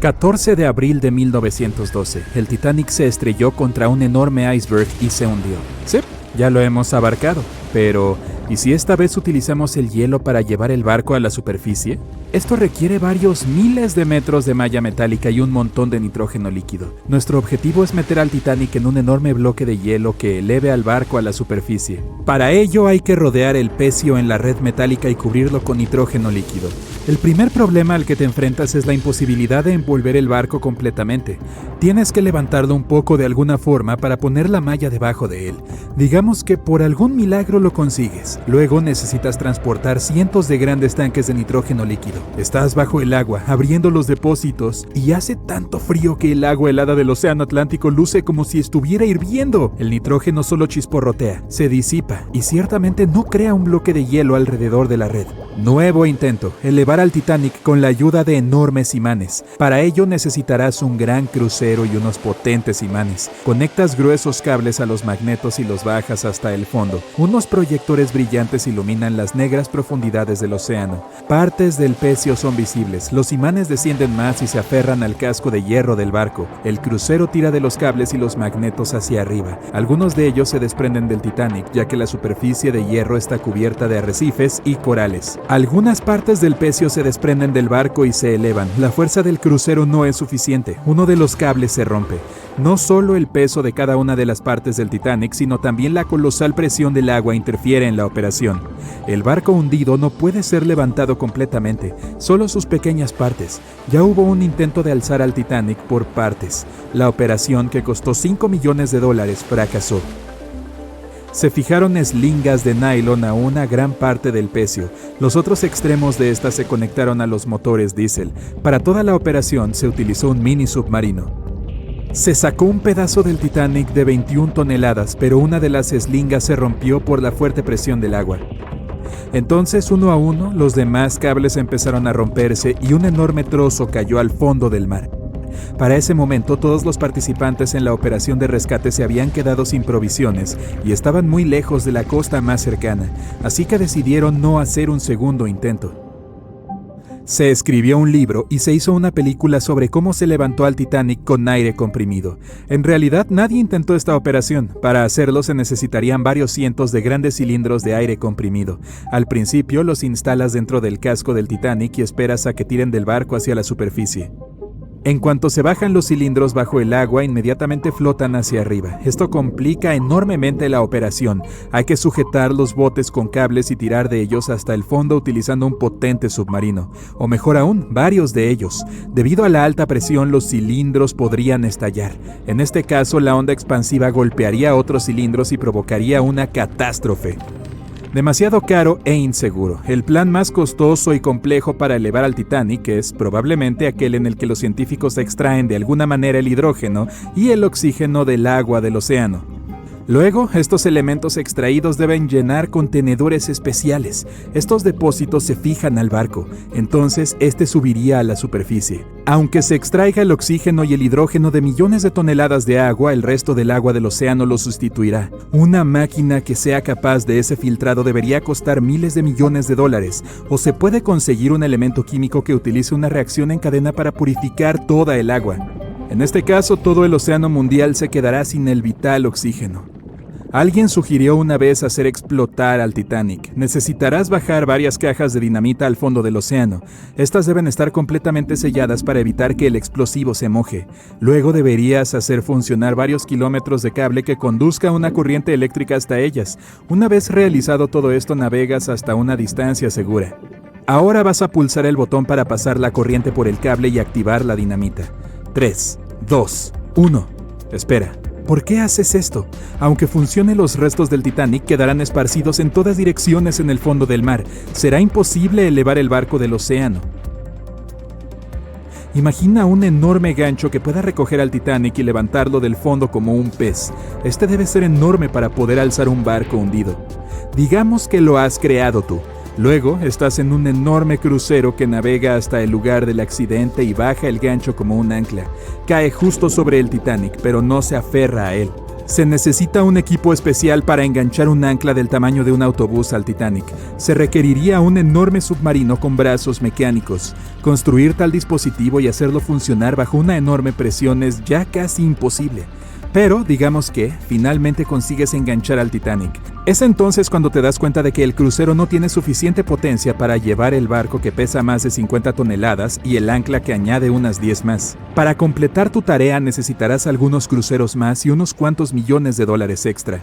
14 de abril de 1912, el Titanic se estrelló contra un enorme iceberg y se hundió. Sí, ya lo hemos abarcado, pero ¿y si esta vez utilizamos el hielo para llevar el barco a la superficie? Esto requiere varios miles de metros de malla metálica y un montón de nitrógeno líquido. Nuestro objetivo es meter al Titanic en un enorme bloque de hielo que eleve al barco a la superficie. Para ello hay que rodear el pecio en la red metálica y cubrirlo con nitrógeno líquido. El primer problema al que te enfrentas es la imposibilidad de envolver el barco completamente. Tienes que levantarlo un poco de alguna forma para poner la malla debajo de él. Digamos que por algún milagro lo consigues. Luego necesitas transportar cientos de grandes tanques de nitrógeno líquido. Estás bajo el agua, abriendo los depósitos, y hace tanto frío que el agua helada del océano Atlántico luce como si estuviera hirviendo. El nitrógeno solo chisporrotea, se disipa, y ciertamente no crea un bloque de hielo alrededor de la red. Nuevo intento, elevar al Titanic con la ayuda de enormes imanes. Para ello necesitarás un gran crucero y unos potentes imanes. Conectas gruesos cables a los magnetos y los bajas hasta el fondo. Unos proyectores brillantes iluminan las negras profundidades del océano. Partes del pecio son visibles. Los imanes descienden más y se aferran al casco de hierro del barco. El crucero tira de los cables y los magnetos hacia arriba. Algunos de ellos se desprenden del Titanic, ya que la superficie de hierro está cubierta de arrecifes y corales. Algunas partes del pecio se desprenden del barco y se elevan. La fuerza del crucero no es suficiente. Uno de los cables se rompe. No solo el peso de cada una de las partes del Titanic, sino también la colosal presión del agua interfiere en la operación. El barco hundido no puede ser levantado completamente, solo sus pequeñas partes. Ya hubo un intento de alzar al Titanic por partes. La operación, que costó $5 millones, fracasó. Se fijaron eslingas de nylon a una gran parte del pecio. Los otros extremos de esta se conectaron a los motores diésel. Para toda la operación se utilizó un mini submarino. Se sacó un pedazo del Titanic de 21 toneladas, pero una de las eslingas se rompió por la fuerte presión del agua. Entonces, uno a uno, los demás cables empezaron a romperse y un enorme trozo cayó al fondo del mar. Para ese momento, todos los participantes en la operación de rescate se habían quedado sin provisiones y estaban muy lejos de la costa más cercana, así que decidieron no hacer un segundo intento. Se escribió un libro y se hizo una película sobre cómo se levantó al Titanic con aire comprimido. En realidad, nadie intentó esta operación. Para hacerlo se necesitarían varios cientos de grandes cilindros de aire comprimido. Al principio los instalas dentro del casco del Titanic y esperas a que tiren del barco hacia la superficie. En cuanto se bajan los cilindros bajo el agua, inmediatamente flotan hacia arriba. Esto complica enormemente la operación. Hay que sujetar los botes con cables y tirar de ellos hasta el fondo utilizando un potente submarino. O mejor aún, varios de ellos. Debido a la alta presión, los cilindros podrían estallar. En este caso, la onda expansiva golpearía otros cilindros y provocaría una catástrofe. Demasiado caro e inseguro. El plan más costoso y complejo para elevar al Titanic es probablemente aquel en el que los científicos extraen de alguna manera el hidrógeno y el oxígeno del agua del océano. Luego, estos elementos extraídos deben llenar contenedores especiales. Estos depósitos se fijan al barco, entonces este subiría a la superficie. Aunque se extraiga el oxígeno y el hidrógeno de millones de toneladas de agua, el resto del agua del océano lo sustituirá. Una máquina que sea capaz de ese filtrado debería costar miles de millones de dólares, o se puede conseguir un elemento químico que utilice una reacción en cadena para purificar toda el agua. En este caso, todo el océano mundial se quedará sin el vital oxígeno. Alguien sugirió una vez hacer explotar al Titanic. Necesitarás bajar varias cajas de dinamita al fondo del océano. Estas deben estar completamente selladas para evitar que el explosivo se moje. Luego deberías hacer funcionar varios kilómetros de cable que conduzca una corriente eléctrica hasta ellas. Una vez realizado todo esto, navegas hasta una distancia segura. Ahora vas a pulsar el botón para pasar la corriente por el cable y activar la dinamita. 3, 2, 1. Espera. ¿Por qué haces esto? Aunque funcione, los restos del Titanic quedarán esparcidos en todas direcciones en el fondo del mar. Será imposible elevar el barco del océano. Imagina un enorme gancho que pueda recoger al Titanic y levantarlo del fondo como un pez. Este debe ser enorme para poder alzar un barco hundido. Digamos que lo has creado tú. Luego, estás en un enorme crucero que navega hasta el lugar del accidente y baja el gancho como un ancla. Cae justo sobre el Titanic, pero no se aferra a él. Se necesita un equipo especial para enganchar un ancla del tamaño de un autobús al Titanic. Se requeriría un enorme submarino con brazos mecánicos. Construir tal dispositivo y hacerlo funcionar bajo una enorme presión es ya casi imposible. Pero, digamos que, finalmente consigues enganchar al Titanic. Es entonces cuando te das cuenta de que el crucero no tiene suficiente potencia para llevar el barco que pesa más de 50 toneladas y el ancla que añade unas 10 más. Para completar tu tarea necesitarás algunos cruceros más y unos cuantos millones de dólares extra.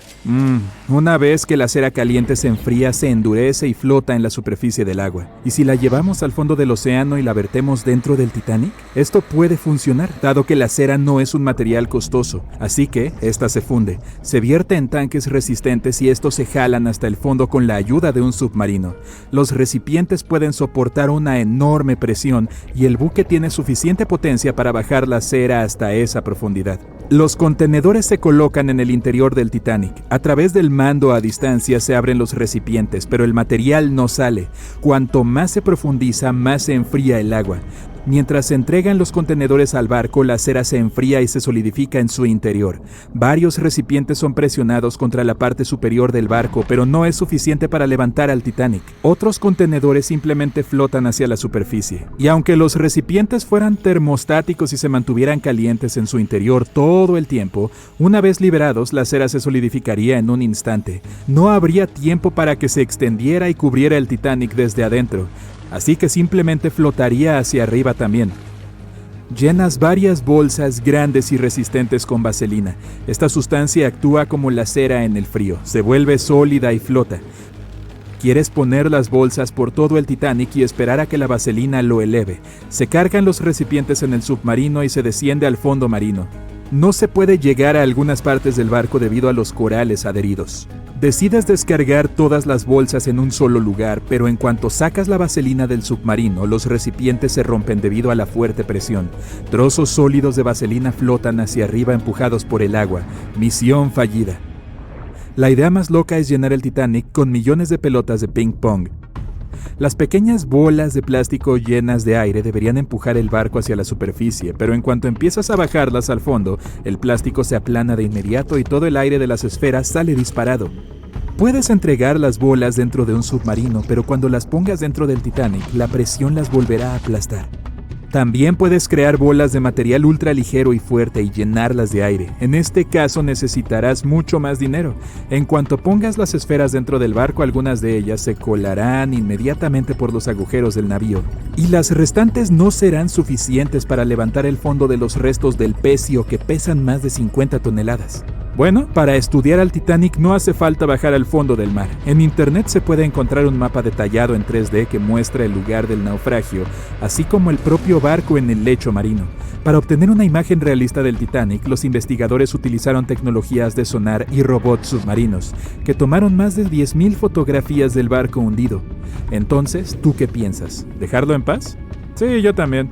Una vez que la cera caliente se enfría, se endurece y flota en la superficie del agua. ¿Y si la llevamos al fondo del océano y la vertemos dentro del Titanic? Esto puede funcionar, dado que la cera no es un material costoso. Así que, esta se funde, se vierte en tanques resistentes y estos se jalan hasta el fondo con la ayuda de un submarino. Los recipientes pueden soportar una enorme presión y el buque tiene suficiente potencia para bajar la cera hasta esa profundidad. Los contenedores se colocan en el interior del Titanic. A través del mando a distancia se abren los recipientes, pero el material no sale. Cuanto más se profundiza, más se enfría el agua. Mientras se entregan los contenedores al barco, la cera se enfría y se solidifica en su interior. Varios recipientes son presionados contra la parte superior del barco, pero no es suficiente para levantar al Titanic. Otros contenedores simplemente flotan hacia la superficie. Y aunque los recipientes fueran termostáticos y se mantuvieran calientes en su interior todo el tiempo, una vez liberados, la cera se solidificaría en un instante. No habría tiempo para que se extendiera y cubriera el Titanic desde adentro. Así que simplemente flotaría hacia arriba también. Llenas varias bolsas grandes y resistentes con vaselina. Esta sustancia actúa como la cera en el frío, se vuelve sólida y flota. Quieres poner las bolsas por todo el Titanic y esperar a que la vaselina lo eleve. Se cargan los recipientes en el submarino y se desciende al fondo marino. No se puede llegar a algunas partes del barco debido a los corales adheridos. Decides descargar todas las bolsas en un solo lugar, pero en cuanto sacas la vaselina del submarino, los recipientes se rompen debido a la fuerte presión. Trozos sólidos de vaselina flotan hacia arriba empujados por el agua. Misión fallida. La idea más loca es llenar el Titanic con millones de pelotas de ping pong. Las pequeñas bolas de plástico llenas de aire deberían empujar el barco hacia la superficie, pero en cuanto empiezas a bajarlas al fondo, el plástico se aplana de inmediato y todo el aire de las esferas sale disparado. Puedes entregar las bolas dentro de un submarino, pero cuando las pongas dentro del Titanic, la presión las volverá a aplastar. También puedes crear bolas de material ultra ligero y fuerte y llenarlas de aire. En este caso necesitarás mucho más dinero. En cuanto pongas las esferas dentro del barco, algunas de ellas se colarán inmediatamente por los agujeros del navío. Y las restantes no serán suficientes para levantar el fondo de los restos del pecio que pesan más de 50 toneladas. Bueno, para estudiar al Titanic no hace falta bajar al fondo del mar. En internet se puede encontrar un mapa detallado en 3D que muestra el lugar del naufragio, así como el propio barco en el lecho marino. Para obtener una imagen realista del Titanic, los investigadores utilizaron tecnologías de sonar y robots submarinos, que tomaron más de 10.000 fotografías del barco hundido. Entonces, ¿tú qué piensas? ¿Dejarlo en paz? Sí, yo también.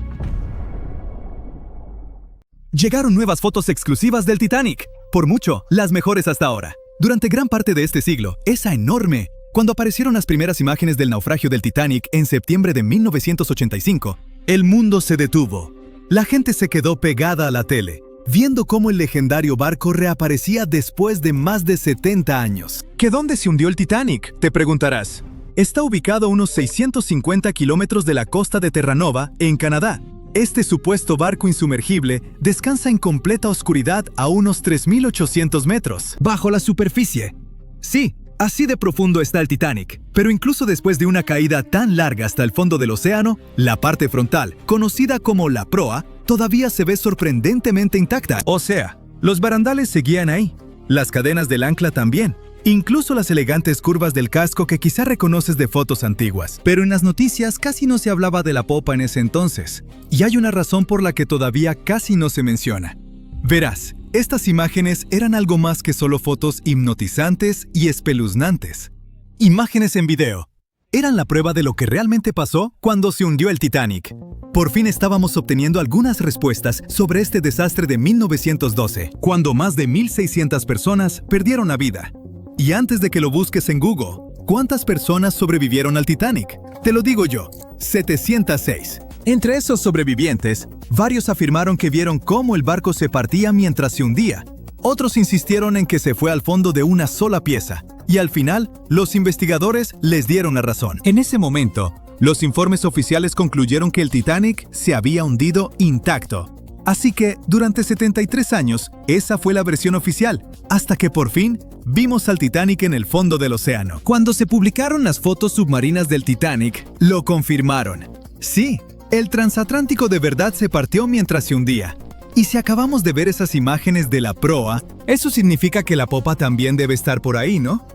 Llegaron nuevas fotos exclusivas del Titanic. Por mucho, las mejores hasta ahora. Durante gran parte de este siglo, esa enorme. Cuando aparecieron las primeras imágenes del naufragio del Titanic en septiembre de 1985, el mundo se detuvo. La gente se quedó pegada a la tele, viendo cómo el legendario barco reaparecía después de más de 70 años. ¿Que dónde se hundió el Titanic?, te preguntarás. Está ubicado a unos 650 kilómetros de la costa de Terranova, en Canadá. Este supuesto barco insumergible descansa en completa oscuridad a unos 3.800 metros, bajo la superficie. Sí, así de profundo está el Titanic. Pero incluso después de una caída tan larga hasta el fondo del océano, la parte frontal, conocida como la proa, todavía se ve sorprendentemente intacta. O sea, los barandales seguían ahí. Las cadenas del ancla también. Incluso las elegantes curvas del casco que quizá reconoces de fotos antiguas. Pero en las noticias casi no se hablaba de la popa en ese entonces. Y hay una razón por la que todavía casi no se menciona. Verás, estas imágenes eran algo más que solo fotos hipnotizantes y espeluznantes. Imágenes en video. Eran la prueba de lo que realmente pasó cuando se hundió el Titanic. Por fin estábamos obteniendo algunas respuestas sobre este desastre de 1912, cuando más de 1.600 personas perdieron la vida. Y antes de que lo busques en Google, ¿cuántas personas sobrevivieron al Titanic? Te lo digo yo, 706. Entre esos sobrevivientes, varios afirmaron que vieron cómo el barco se partía mientras se hundía. Otros insistieron en que se fue al fondo de una sola pieza, y al final, los investigadores les dieron la razón. En ese momento, los informes oficiales concluyeron que el Titanic se había hundido intacto. Así que, durante 73 años, esa fue la versión oficial, hasta que por fin vimos al Titanic en el fondo del océano. Cuando se publicaron las fotos submarinas del Titanic, lo confirmaron. Sí, el transatlántico de verdad se partió mientras se hundía. Y si acabamos de ver esas imágenes de la proa, eso significa que la popa también debe estar por ahí, ¿no?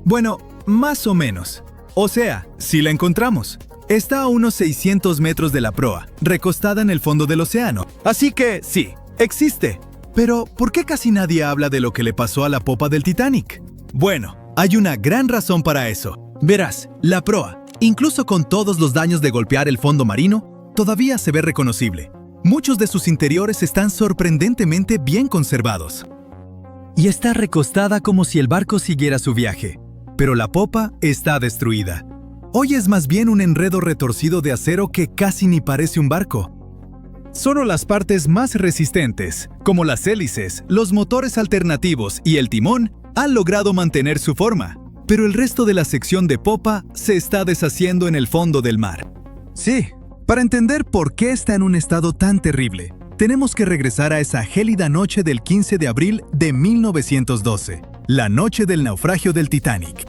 Bueno, más o menos. O sea, si la encontramos. Está a unos 600 metros de la proa, recostada en el fondo del océano. Así que, sí, existe. Pero, ¿por qué casi nadie habla de lo que le pasó a la popa del Titanic? Bueno, hay una gran razón para eso. Verás, la proa, incluso con todos los daños de golpear el fondo marino, todavía se ve reconocible. Muchos de sus interiores están sorprendentemente bien conservados. Y está recostada como si el barco siguiera su viaje. Pero la popa está destruida. Hoy es más bien un enredo retorcido de acero que casi ni parece un barco. Solo las partes más resistentes, como las hélices, los motores alternativos y el timón, han logrado mantener su forma. Pero el resto de la sección de popa se está deshaciendo en el fondo del mar. Sí, para entender por qué está en un estado tan terrible, tenemos que regresar a esa gélida noche del 15 de abril de 1912, la noche del naufragio del Titanic.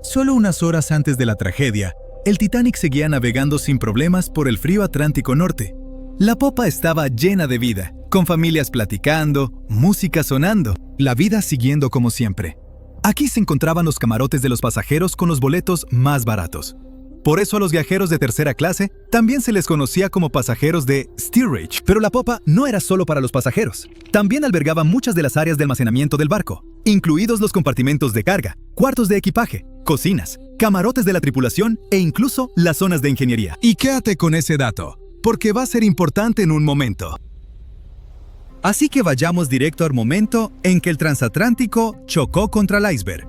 Solo unas horas antes de la tragedia, el Titanic seguía navegando sin problemas por el frío Atlántico Norte. La popa estaba llena de vida, con familias platicando, música sonando, la vida siguiendo como siempre. Aquí se encontraban los camarotes de los pasajeros con los boletos más baratos. Por eso a los viajeros de tercera clase también se les conocía como pasajeros de steerage. Pero la popa no era solo para los pasajeros. También albergaba muchas de las áreas de almacenamiento del barco, incluidos los compartimentos de carga, cuartos de equipaje, cocinas, camarotes de la tripulación e incluso las zonas de ingeniería. Y quédate con ese dato, porque va a ser importante en un momento. Así que vayamos directo al momento en que el transatlántico chocó contra el iceberg.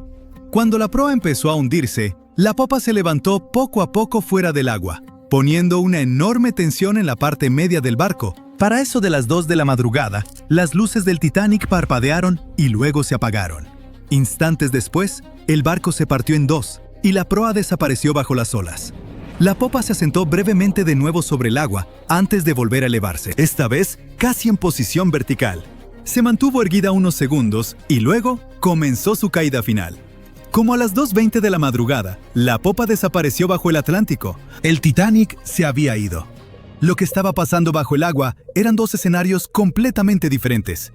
Cuando la proa empezó a hundirse, la popa se levantó poco a poco fuera del agua, poniendo una enorme tensión en la parte media del barco. Para eso de las 2 de la madrugada, las luces del Titanic parpadearon y luego se apagaron. Instantes después, el barco se partió en dos y la proa desapareció bajo las olas. La popa se asentó brevemente de nuevo sobre el agua antes de volver a elevarse, esta vez casi en posición vertical. Se mantuvo erguida unos segundos y luego comenzó su caída final. Como a las 2:20 de la madrugada, la popa desapareció bajo el Atlántico. El Titanic se había ido. Lo que estaba pasando bajo el agua eran dos escenarios completamente diferentes.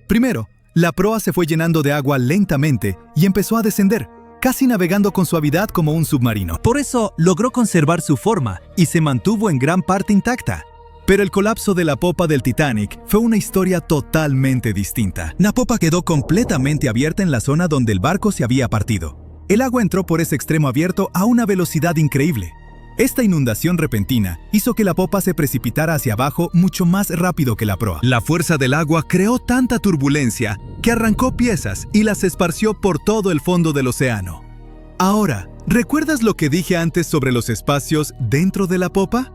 Primero, la proa se fue llenando de agua lentamente y empezó a descender, casi navegando con suavidad como un submarino. Por eso logró conservar su forma y se mantuvo en gran parte intacta. Pero el colapso de la popa del Titanic fue una historia totalmente distinta. La popa quedó completamente abierta en la zona donde el barco se había partido. El agua entró por ese extremo abierto a una velocidad increíble. Esta inundación repentina hizo que la popa se precipitara hacia abajo mucho más rápido que la proa. La fuerza del agua creó tanta turbulencia que arrancó piezas y las esparció por todo el fondo del océano. Ahora, ¿recuerdas lo que dije antes sobre los espacios dentro de la popa?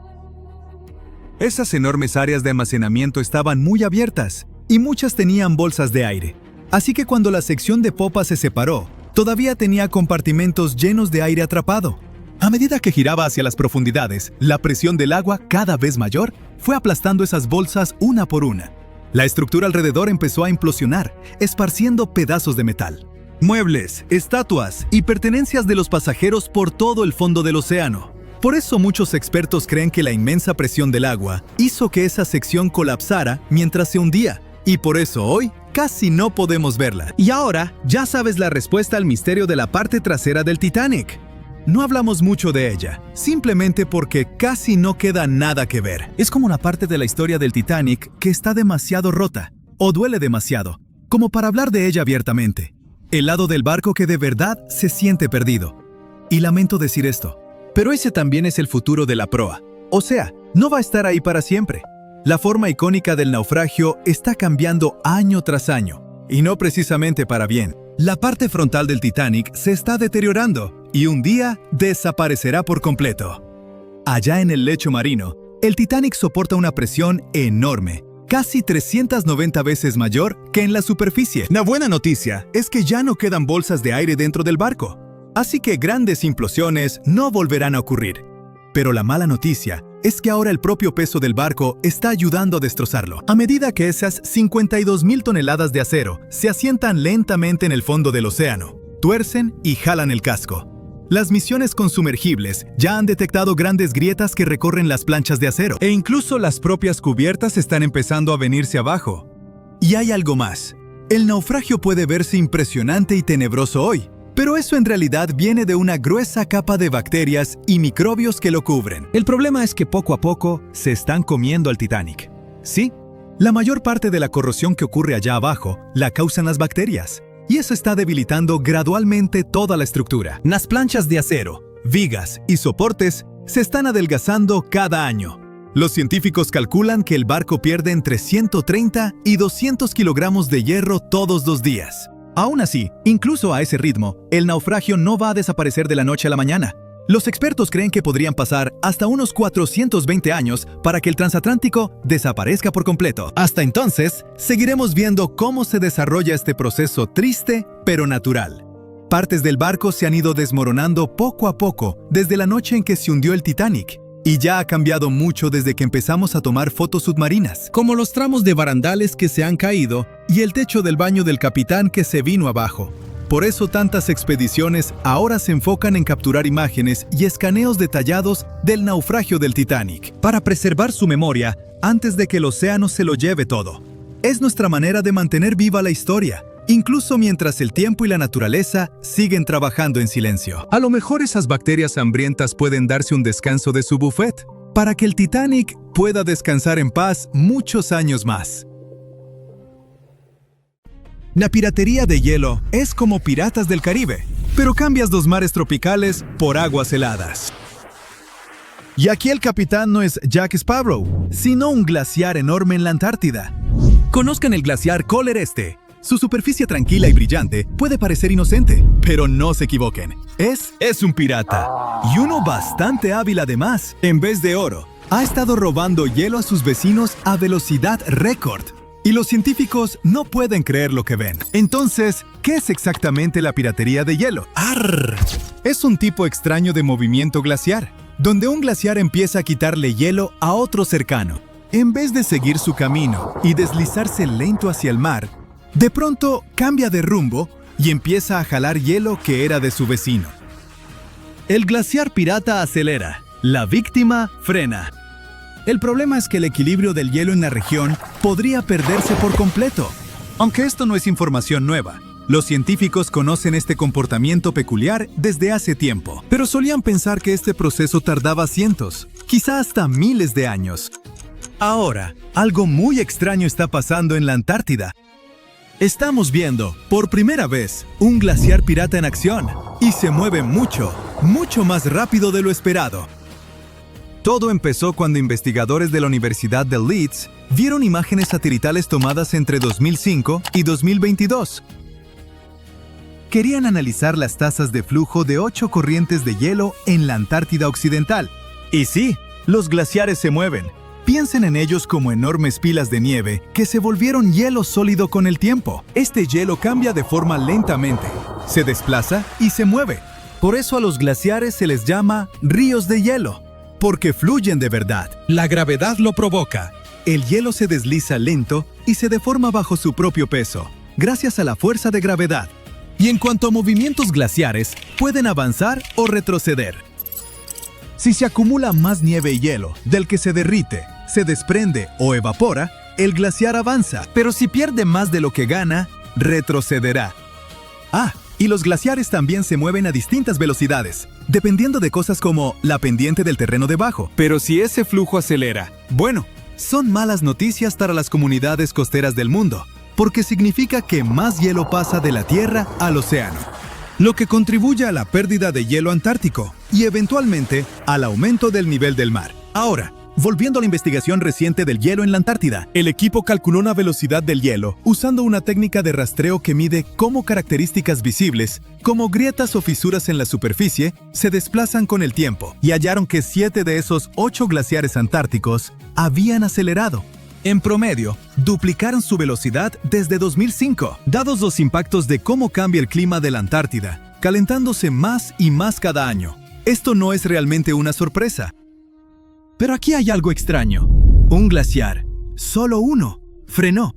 Esas enormes áreas de almacenamiento estaban muy abiertas y muchas tenían bolsas de aire. Así que cuando la sección de popa se separó, todavía tenía compartimentos llenos de aire atrapado. A medida que giraba hacia las profundidades, la presión del agua, cada vez mayor, fue aplastando esas bolsas una por una. La estructura alrededor empezó a implosionar, esparciendo pedazos de metal. Muebles, estatuas y pertenencias de los pasajeros por todo el fondo del océano. Por eso muchos expertos creen que la inmensa presión del agua hizo que esa sección colapsara mientras se hundía, y por eso hoy casi no podemos verla. Y ahora ya sabes la respuesta al misterio de la parte trasera del Titanic. No hablamos mucho de ella, simplemente porque casi no queda nada que ver. Es como una parte de la historia del Titanic que está demasiado rota, o duele demasiado, como para hablar de ella abiertamente. El lado del barco que de verdad se siente perdido. Y lamento decir esto, pero ese también es el futuro de la proa. O sea, no va a estar ahí para siempre. La forma icónica del naufragio está cambiando año tras año, y no precisamente para bien. La parte frontal del Titanic se está deteriorando, y un día desaparecerá por completo. Allá en el lecho marino, el Titanic soporta una presión enorme, casi 390 veces mayor que en la superficie. La buena noticia es que ya no quedan bolsas de aire dentro del barco, así que grandes implosiones no volverán a ocurrir. Pero la mala noticia es que ahora el propio peso del barco está ayudando a destrozarlo. A medida que esas 52,000 toneladas de acero se asientan lentamente en el fondo del océano, tuercen y jalan el casco. Las misiones con sumergibles ya han detectado grandes grietas que recorren las planchas de acero. E incluso las propias cubiertas están empezando a venirse abajo. Y hay algo más. El naufragio puede verse impresionante y tenebroso hoy, pero eso en realidad viene de una gruesa capa de bacterias y microbios que lo cubren. El problema es que poco a poco se están comiendo al Titanic. Sí, la mayor parte de la corrosión que ocurre allá abajo la causan las bacterias. Y eso está debilitando gradualmente toda la estructura. Las planchas de acero, vigas y soportes se están adelgazando cada año. Los científicos calculan que el barco pierde entre 130 y 200 kilogramos de hierro todos los días. Aún así, incluso a ese ritmo, el naufragio no va a desaparecer de la noche a la mañana. Los expertos creen que podrían pasar hasta unos 420 años para que el transatlántico desaparezca por completo. Hasta entonces, seguiremos viendo cómo se desarrolla este proceso triste pero natural. Partes del barco se han ido desmoronando poco a poco desde la noche en que se hundió el Titanic, y ya ha cambiado mucho desde que empezamos a tomar fotos submarinas, como los tramos de barandales que se han caído y el techo del baño del capitán que se vino abajo. Por eso tantas expediciones ahora se enfocan en capturar imágenes y escaneos detallados del naufragio del Titanic, para preservar su memoria antes de que el océano se lo lleve todo. Es nuestra manera de mantener viva la historia, incluso mientras el tiempo y la naturaleza siguen trabajando en silencio. A lo mejor esas bacterias hambrientas pueden darse un descanso de su buffet, para que el Titanic pueda descansar en paz muchos años más. La piratería de hielo es como Piratas del Caribe, pero cambias los mares tropicales por aguas heladas. Y aquí el capitán no es Jack Sparrow, sino un glaciar enorme en la Antártida. Conozcan el glaciar Kohler Este. Su superficie tranquila y brillante puede parecer inocente, pero no se equivoquen. Es un pirata, y uno bastante hábil además. En vez de oro, ha estado robando hielo a sus vecinos a velocidad récord. Y los científicos no pueden creer lo que ven. Entonces, ¿qué es exactamente la piratería de hielo? ¡Arr! Es un tipo extraño de movimiento glaciar, donde un glaciar empieza a quitarle hielo a otro cercano. En vez de seguir su camino y deslizarse lento hacia el mar, de pronto cambia de rumbo y empieza a jalar hielo que era de su vecino. El glaciar pirata acelera, la víctima frena. El problema es que el equilibrio del hielo en la región podría perderse por completo. Aunque esto no es información nueva, los científicos conocen este comportamiento peculiar desde hace tiempo, pero solían pensar que este proceso tardaba cientos, quizá hasta miles de años. Ahora, algo muy extraño está pasando en la Antártida. Estamos viendo, por primera vez, un glaciar pirata en acción, y se mueve mucho, mucho más rápido de lo esperado. Todo empezó cuando investigadores de la Universidad de Leeds vieron imágenes satelitales tomadas entre 2005 y 2022. Querían analizar las tasas de flujo de 8 corrientes de hielo en la Antártida Occidental. Y sí, los glaciares se mueven. Piensen en ellos como enormes pilas de nieve que se volvieron hielo sólido con el tiempo. Este hielo cambia de forma lentamente, se desplaza y se mueve. Por eso a los glaciares se les llama ríos de hielo, porque fluyen de verdad. La gravedad lo provoca. El hielo se desliza lento y se deforma bajo su propio peso, gracias a la fuerza de gravedad. Y en cuanto a movimientos glaciares, pueden avanzar o retroceder. Si se acumula más nieve y hielo del que se derrite, se desprende o evapora, el glaciar avanza. Pero si pierde más de lo que gana, retrocederá. Y los glaciares también se mueven a distintas velocidades, dependiendo de cosas como la pendiente del terreno debajo. Pero si ese flujo acelera, bueno, son malas noticias para las comunidades costeras del mundo, porque significa que más hielo pasa de la Tierra al océano, lo que contribuye a la pérdida de hielo antártico y eventualmente al aumento del nivel del mar. Ahora, volviendo a la investigación reciente del hielo en la Antártida, el equipo calculó una velocidad del hielo usando una técnica de rastreo que mide cómo características visibles, como grietas o fisuras en la superficie, se desplazan con el tiempo, y hallaron que 7 de esos 8 glaciares antárticos habían acelerado. En promedio, duplicaron su velocidad desde 2005, dados los impactos de cómo cambia el clima de la Antártida, calentándose más y más cada año. Esto no es realmente una sorpresa. Pero aquí hay algo extraño. Un glaciar, solo uno, frenó.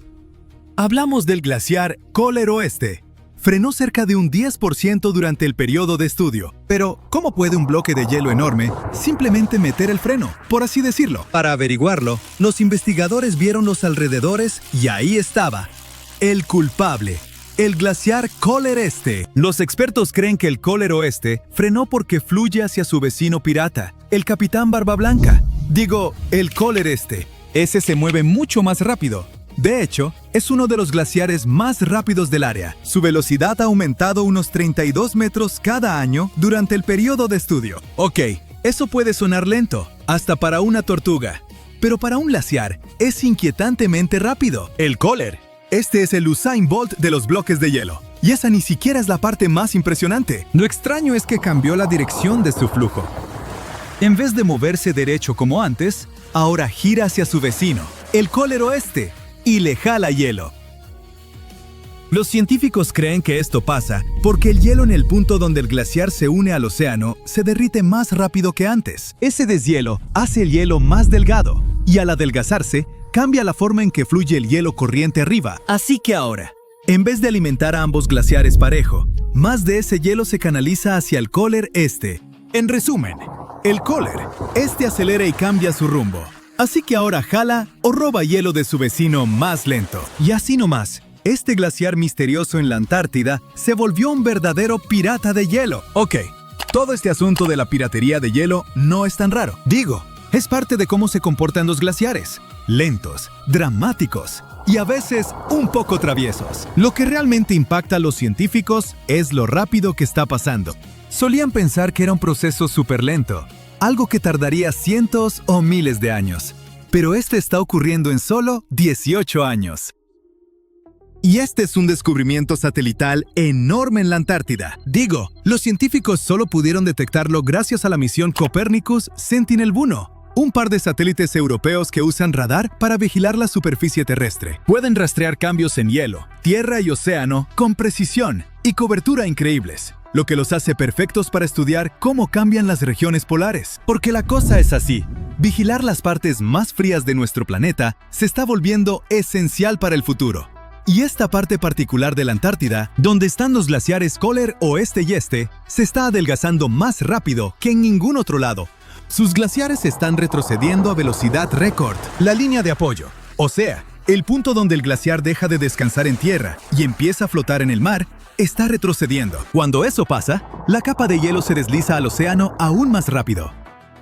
Hablamos del glaciar Kohler Oeste. Frenó cerca de un 10% durante el periodo de estudio. Pero, ¿cómo puede un bloque de hielo enorme simplemente meter el freno, por así decirlo? Para averiguarlo, los investigadores vieron los alrededores y ahí estaba, el culpable, el glaciar Kohler Este. Los expertos creen que el Kohler Oeste frenó porque fluye hacia su vecino pirata, el Capitán Barba Blanca. Digo, el Kohler Este. Ese se mueve mucho más rápido. De hecho, es uno de los glaciares más rápidos del área. Su velocidad ha aumentado unos 32 metros cada año durante el periodo de estudio. Ok, eso puede sonar lento, hasta para una tortuga. Pero para un glaciar, es inquietantemente rápido. El Kohler. Este es el Usain Bolt de los bloques de hielo. Y esa ni siquiera es la parte más impresionante. Lo extraño es que cambió la dirección de su flujo. En vez de moverse derecho como antes, ahora gira hacia su vecino, el Kohler Oeste, y le jala hielo. Los científicos creen que esto pasa porque el hielo en el punto donde el glaciar se une al océano se derrite más rápido que antes. Ese deshielo hace el hielo más delgado y al adelgazarse cambia la forma en que fluye el hielo corriente arriba. Así que ahora, en vez de alimentar a ambos glaciares parejo, más de ese hielo se canaliza hacia el Kohler Este. En resumen, el Kohler Este acelera y cambia su rumbo. Así que ahora jala o roba hielo de su vecino más lento. Y así nomás, este glaciar misterioso en la Antártida se volvió un verdadero pirata de hielo. Ok, todo este asunto de la piratería de hielo no es tan raro. Digo, es parte de cómo se comportan los glaciares. Lentos, dramáticos y a veces un poco traviesos. Lo que realmente impacta a los científicos es lo rápido que está pasando. Solían pensar que era un proceso súper lento, algo que tardaría cientos o miles de años. Pero este está ocurriendo en solo 18 años. Y este es un descubrimiento satelital enorme en la Antártida. Digo, los científicos solo pudieron detectarlo gracias a la misión Copernicus Sentinel-1, un par de satélites europeos que usan radar para vigilar la superficie terrestre. Pueden rastrear cambios en hielo, tierra y océano con precisión y cobertura increíbles, lo que los hace perfectos para estudiar cómo cambian las regiones polares. Porque la cosa es así, vigilar las partes más frías de nuestro planeta se está volviendo esencial para el futuro. Y esta parte particular de la Antártida, donde están los glaciares Kohler Oeste y Este, se está adelgazando más rápido que en ningún otro lado. Sus glaciares están retrocediendo a velocidad récord. La línea de apoyo, o sea, el punto donde el glaciar deja de descansar en tierra y empieza a flotar en el mar, está retrocediendo. Cuando eso pasa, la capa de hielo se desliza al océano aún más rápido.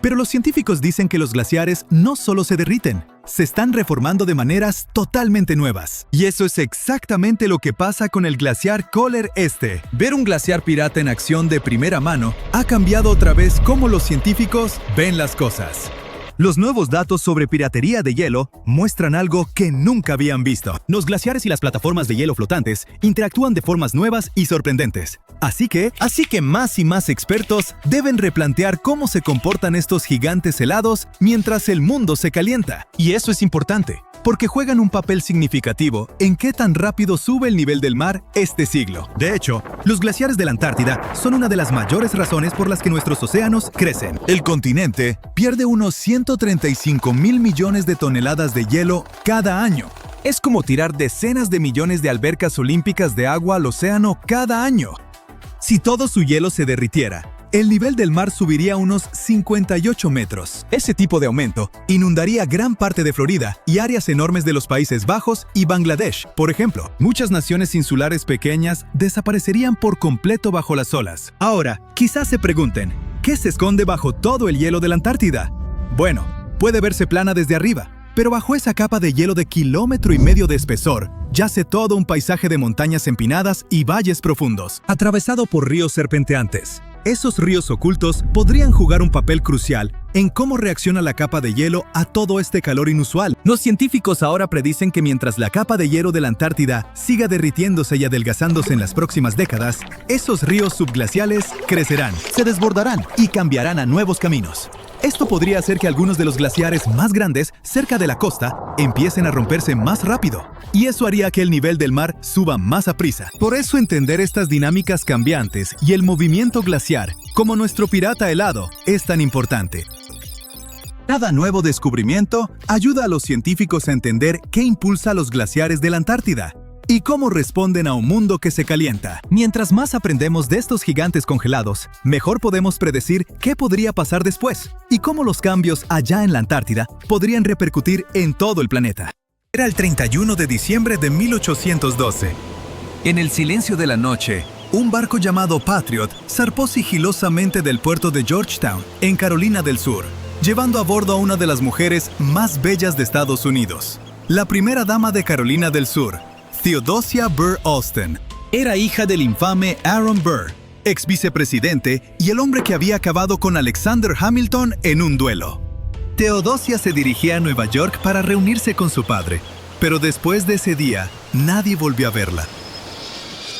Pero los científicos dicen que los glaciares no solo se derriten, se están reformando de maneras totalmente nuevas. Y eso es exactamente lo que pasa con el glaciar Kohler Este. Ver un glaciar pirata en acción de primera mano ha cambiado otra vez cómo los científicos ven las cosas. Los nuevos datos sobre piratería de hielo muestran algo que nunca habían visto. Los glaciares y las plataformas de hielo flotantes interactúan de formas nuevas y sorprendentes. Así que más y más expertos deben replantear cómo se comportan estos gigantes helados mientras el mundo se calienta. Y eso es importante, porque juegan un papel significativo en qué tan rápido sube el nivel del mar este siglo. De hecho, los glaciares de la Antártida son una de las mayores razones por las que nuestros océanos crecen. El continente pierde unos 135,000 millones de toneladas de hielo cada año. Es como tirar decenas de millones de albercas olímpicas de agua al océano cada año. Si todo su hielo se derritiera, el nivel del mar subiría unos 58 metros. Ese tipo de aumento inundaría gran parte de Florida y áreas enormes de los Países Bajos y Bangladesh. Por ejemplo, muchas naciones insulares pequeñas desaparecerían por completo bajo las olas. Ahora, quizás se pregunten, ¿qué se esconde bajo todo el hielo de la Antártida? Bueno, puede verse plana desde arriba, pero bajo esa capa de hielo de 1,5 kilómetros de espesor, yace todo un paisaje de montañas empinadas y valles profundos, atravesado por ríos serpenteantes. Esos ríos ocultos podrían jugar un papel crucial en cómo reacciona la capa de hielo a todo este calor inusual. Los científicos ahora predicen que mientras la capa de hielo de la Antártida siga derritiéndose y adelgazándose en las próximas décadas, esos ríos subglaciales crecerán, se desbordarán y cambiarán a nuevos caminos. Esto podría hacer que algunos de los glaciares más grandes cerca de la costa empiecen a romperse más rápido, y eso haría que el nivel del mar suba más a prisa. Por eso entender estas dinámicas cambiantes y el movimiento glaciar, como nuestro pirata helado, es tan importante. Cada nuevo descubrimiento ayuda a los científicos a entender qué impulsa a los glaciares de la Antártida y cómo responden a un mundo que se calienta. Mientras más aprendemos de estos gigantes congelados, mejor podemos predecir qué podría pasar después y cómo los cambios allá en la Antártida podrían repercutir en todo el planeta. Era el 31 de diciembre de 1812. En el silencio de la noche, un barco llamado Patriot zarpó sigilosamente del puerto de Georgetown, en Carolina del Sur, llevando a bordo a una de las mujeres más bellas de Estados Unidos, la primera dama de Carolina del Sur, Theodosia Burr Alston. Era hija del infame Aaron Burr, ex vicepresidente y el hombre que había acabado con Alexander Hamilton en un duelo. Theodosia se dirigía a Nueva York para reunirse con su padre, pero después de ese día, nadie volvió a verla.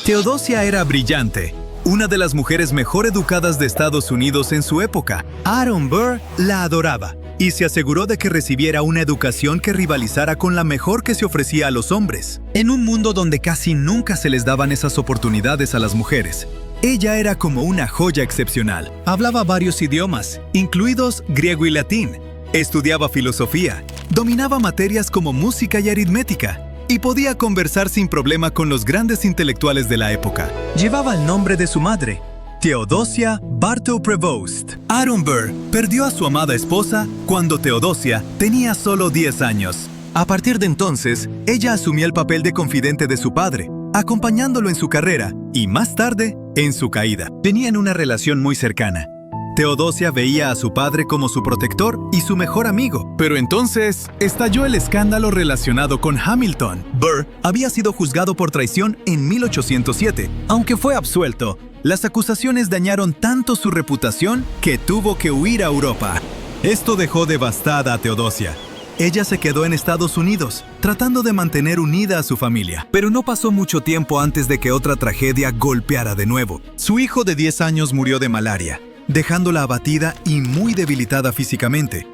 Theodosia era brillante, una de las mujeres mejor educadas de Estados Unidos en su época. Aaron Burr la adoraba y se aseguró de que recibiera una educación que rivalizara con la mejor que se ofrecía a los hombres. En un mundo donde casi nunca se les daban esas oportunidades a las mujeres, ella era como una joya excepcional. Hablaba varios idiomas, incluidos griego y latín. Estudiaba filosofía, dominaba materias como música y aritmética, y podía conversar sin problema con los grandes intelectuales de la época. Llevaba el nombre de su madre, Theodosia Bartow Prevost. Aaron Burr perdió a su amada esposa cuando Theodosia tenía solo 10 años. A partir de entonces, ella asumió el papel de confidente de su padre, acompañándolo en su carrera y, más tarde, en su caída. Tenían una relación muy cercana. Theodosia veía a su padre como su protector y su mejor amigo. Pero entonces estalló el escándalo relacionado con Hamilton. Burr había sido juzgado por traición en 1807. Aunque fue absuelto, las acusaciones dañaron tanto su reputación que tuvo que huir a Europa. Esto dejó devastada a Theodosia. Ella se quedó en Estados Unidos, tratando de mantener unida a su familia. Pero no pasó mucho tiempo antes de que otra tragedia golpeara de nuevo. Su hijo de 10 años murió de malaria, dejándola abatida y muy debilitada físicamente.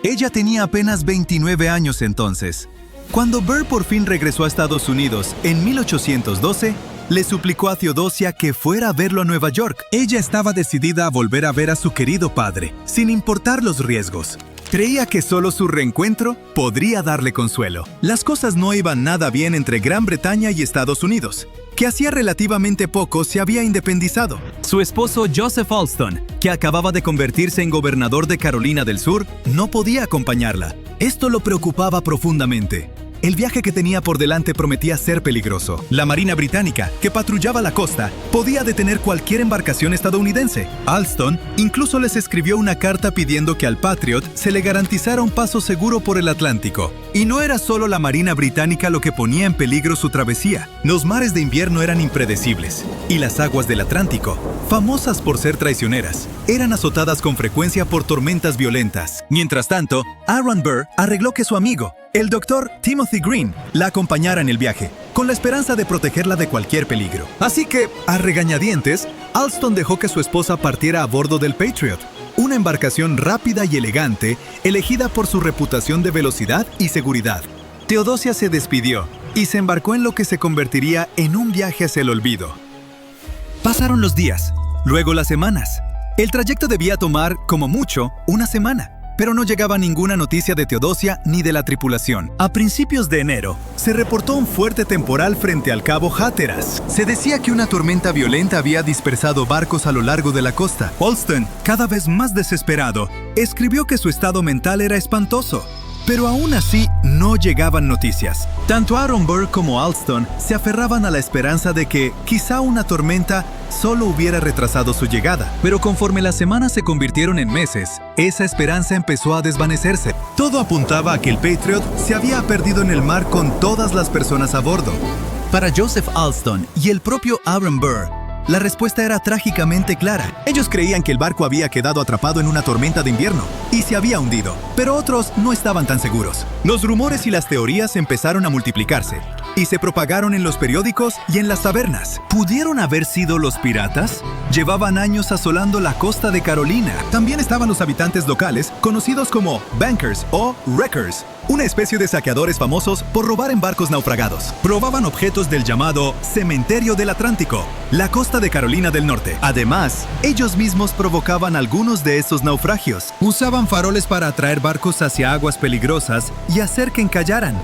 Ella tenía apenas 29 años entonces. Cuando Burr por fin regresó a Estados Unidos en 1812, le suplicó a Theodosia que fuera a verlo a Nueva York. Ella estaba decidida a volver a ver a su querido padre, sin importar los riesgos. Creía que solo su reencuentro podría darle consuelo. Las cosas no iban nada bien entre Gran Bretaña y Estados Unidos, que hacía relativamente poco se había independizado. Su esposo Joseph Alston, que acababa de convertirse en gobernador de Carolina del Sur, no podía acompañarla. Esto lo preocupaba profundamente. El viaje que tenía por delante prometía ser peligroso. La Marina Británica, que patrullaba la costa, podía detener cualquier embarcación estadounidense. Alston incluso les escribió una carta pidiendo que al Patriot se le garantizara un paso seguro por el Atlántico. Y no era solo la Marina Británica lo que ponía en peligro su travesía. Los mares de invierno eran impredecibles, y las aguas del Atlántico, famosas por ser traicioneras, eran azotadas con frecuencia por tormentas violentas. Mientras tanto, Aaron Burr arregló que su amigo, el doctor Timothy Green, la acompañara en el viaje, con la esperanza de protegerla de cualquier peligro. Así que, a regañadientes, Alston dejó que su esposa partiera a bordo del Patriot, una embarcación rápida y elegante, elegida por su reputación de velocidad y seguridad. Theodosia se despidió y se embarcó en lo que se convertiría en un viaje hacia el olvido. Pasaron los días, luego las semanas. El trayecto debía tomar, como mucho, una semana. Pero no llegaba ninguna noticia de Theodosia ni de la tripulación. A principios de enero, se reportó un fuerte temporal frente al cabo Hatteras. Se decía que una tormenta violenta había dispersado barcos a lo largo de la costa. Alston, cada vez más desesperado, escribió que su estado mental era espantoso. Pero aún así, no llegaban noticias. Tanto Aaron Burr como Alston se aferraban a la esperanza de que, quizá una tormenta, solo hubiera retrasado su llegada. Pero conforme las semanas se convirtieron en meses, esa esperanza empezó a desvanecerse. Todo apuntaba a que el Patriot se había perdido en el mar con todas las personas a bordo. Para Joseph Alston y el propio Aaron Burr, la respuesta era trágicamente clara. Ellos creían que el barco había quedado atrapado en una tormenta de invierno y se había hundido, pero otros no estaban tan seguros. Los rumores y las teorías empezaron a multiplicarse. y se propagaron en los periódicos y en las tabernas. ¿Pudieron haber sido los piratas? Llevaban años asolando la costa de Carolina. También estaban los habitantes locales, conocidos como bankers o wreckers, una especie de saqueadores famosos por robar en barcos naufragados. Probaban objetos del llamado Cementerio del Atlántico, la costa de Carolina del Norte. Además, ellos mismos provocaban algunos de esos naufragios. Usaban faroles para atraer barcos hacia aguas peligrosas y hacer que encallaran.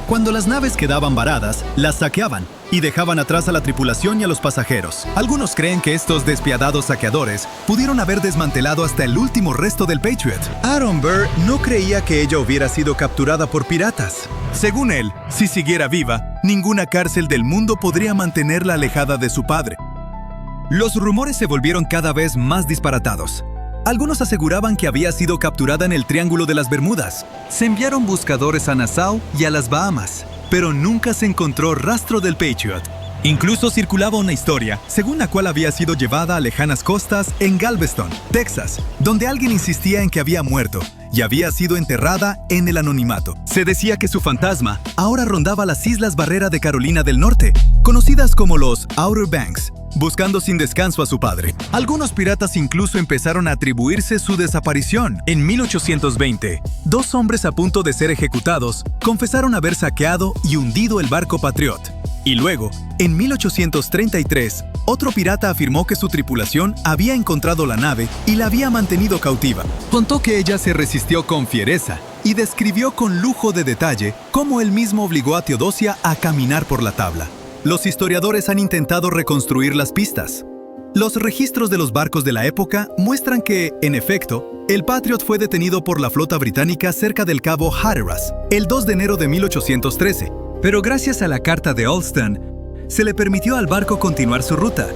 Cuando las naves quedaban varadas, las saqueaban y dejaban atrás a la tripulación y a los pasajeros. Algunos creen que estos despiadados saqueadores pudieron haber desmantelado hasta el último resto del Patriot. Aaron Burr no creía que ella hubiera sido capturada por piratas. Según él, si siguiera viva, ninguna cárcel del mundo podría mantenerla alejada de su padre. Los rumores se volvieron cada vez más disparatados. Algunos aseguraban que había sido capturada en el Triángulo de las Bermudas. Se enviaron buscadores a Nassau y a las Bahamas, pero nunca se encontró rastro del Patriot. Incluso circulaba una historia, según la cual había sido llevada a lejanas costas en Galveston, Texas, donde alguien insistía en que había muerto y había sido enterrada en el anonimato. Se decía que su fantasma ahora rondaba las Islas Barrera de Carolina del Norte, conocidas como los Outer Banks, buscando sin descanso a su padre. Algunos piratas incluso empezaron a atribuirse su desaparición. En 1820, 2 hombres a punto de ser ejecutados confesaron haber saqueado y hundido el barco Patriot. Y luego, en 1833, otro pirata afirmó que su tripulación había encontrado la nave y la había mantenido cautiva. Contó que ella se resistió con fiereza y describió con lujo de detalle cómo él mismo obligó a Teodosia a caminar por la tabla. Los historiadores han intentado reconstruir las pistas. Los registros de los barcos de la época muestran que, en efecto, el Patriot fue detenido por la flota británica cerca del cabo Hatteras el 2 de enero de 1813. Pero gracias a la carta de Olston, se le permitió al barco continuar su ruta.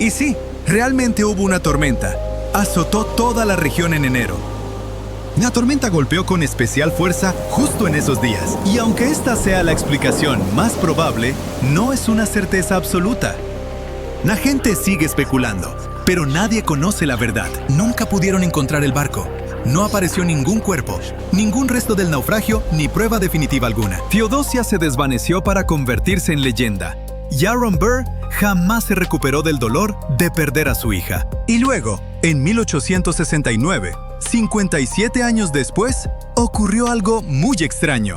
Y sí, realmente hubo una tormenta. Azotó toda la región en enero. La tormenta golpeó con especial fuerza justo en esos días. Y aunque esta sea la explicación más probable, no es una certeza absoluta. La gente sigue especulando, pero nadie conoce la verdad. Nunca pudieron encontrar el barco. No apareció ningún cuerpo, ningún resto del naufragio, ni prueba definitiva alguna. Teodosia se desvaneció para convertirse en leyenda. Y Aaron Burr jamás se recuperó del dolor de perder a su hija. Y luego, en 1869, 57 años después, ocurrió algo muy extraño.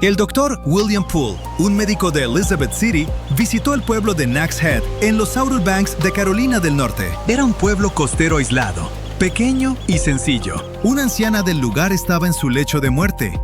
El doctor William Poole, un médico de Elizabeth City, visitó el pueblo de Nags Head en los Outer Banks de Carolina del Norte. Era un pueblo costero aislado, pequeño y sencillo. Una anciana del lugar estaba en su lecho de muerte.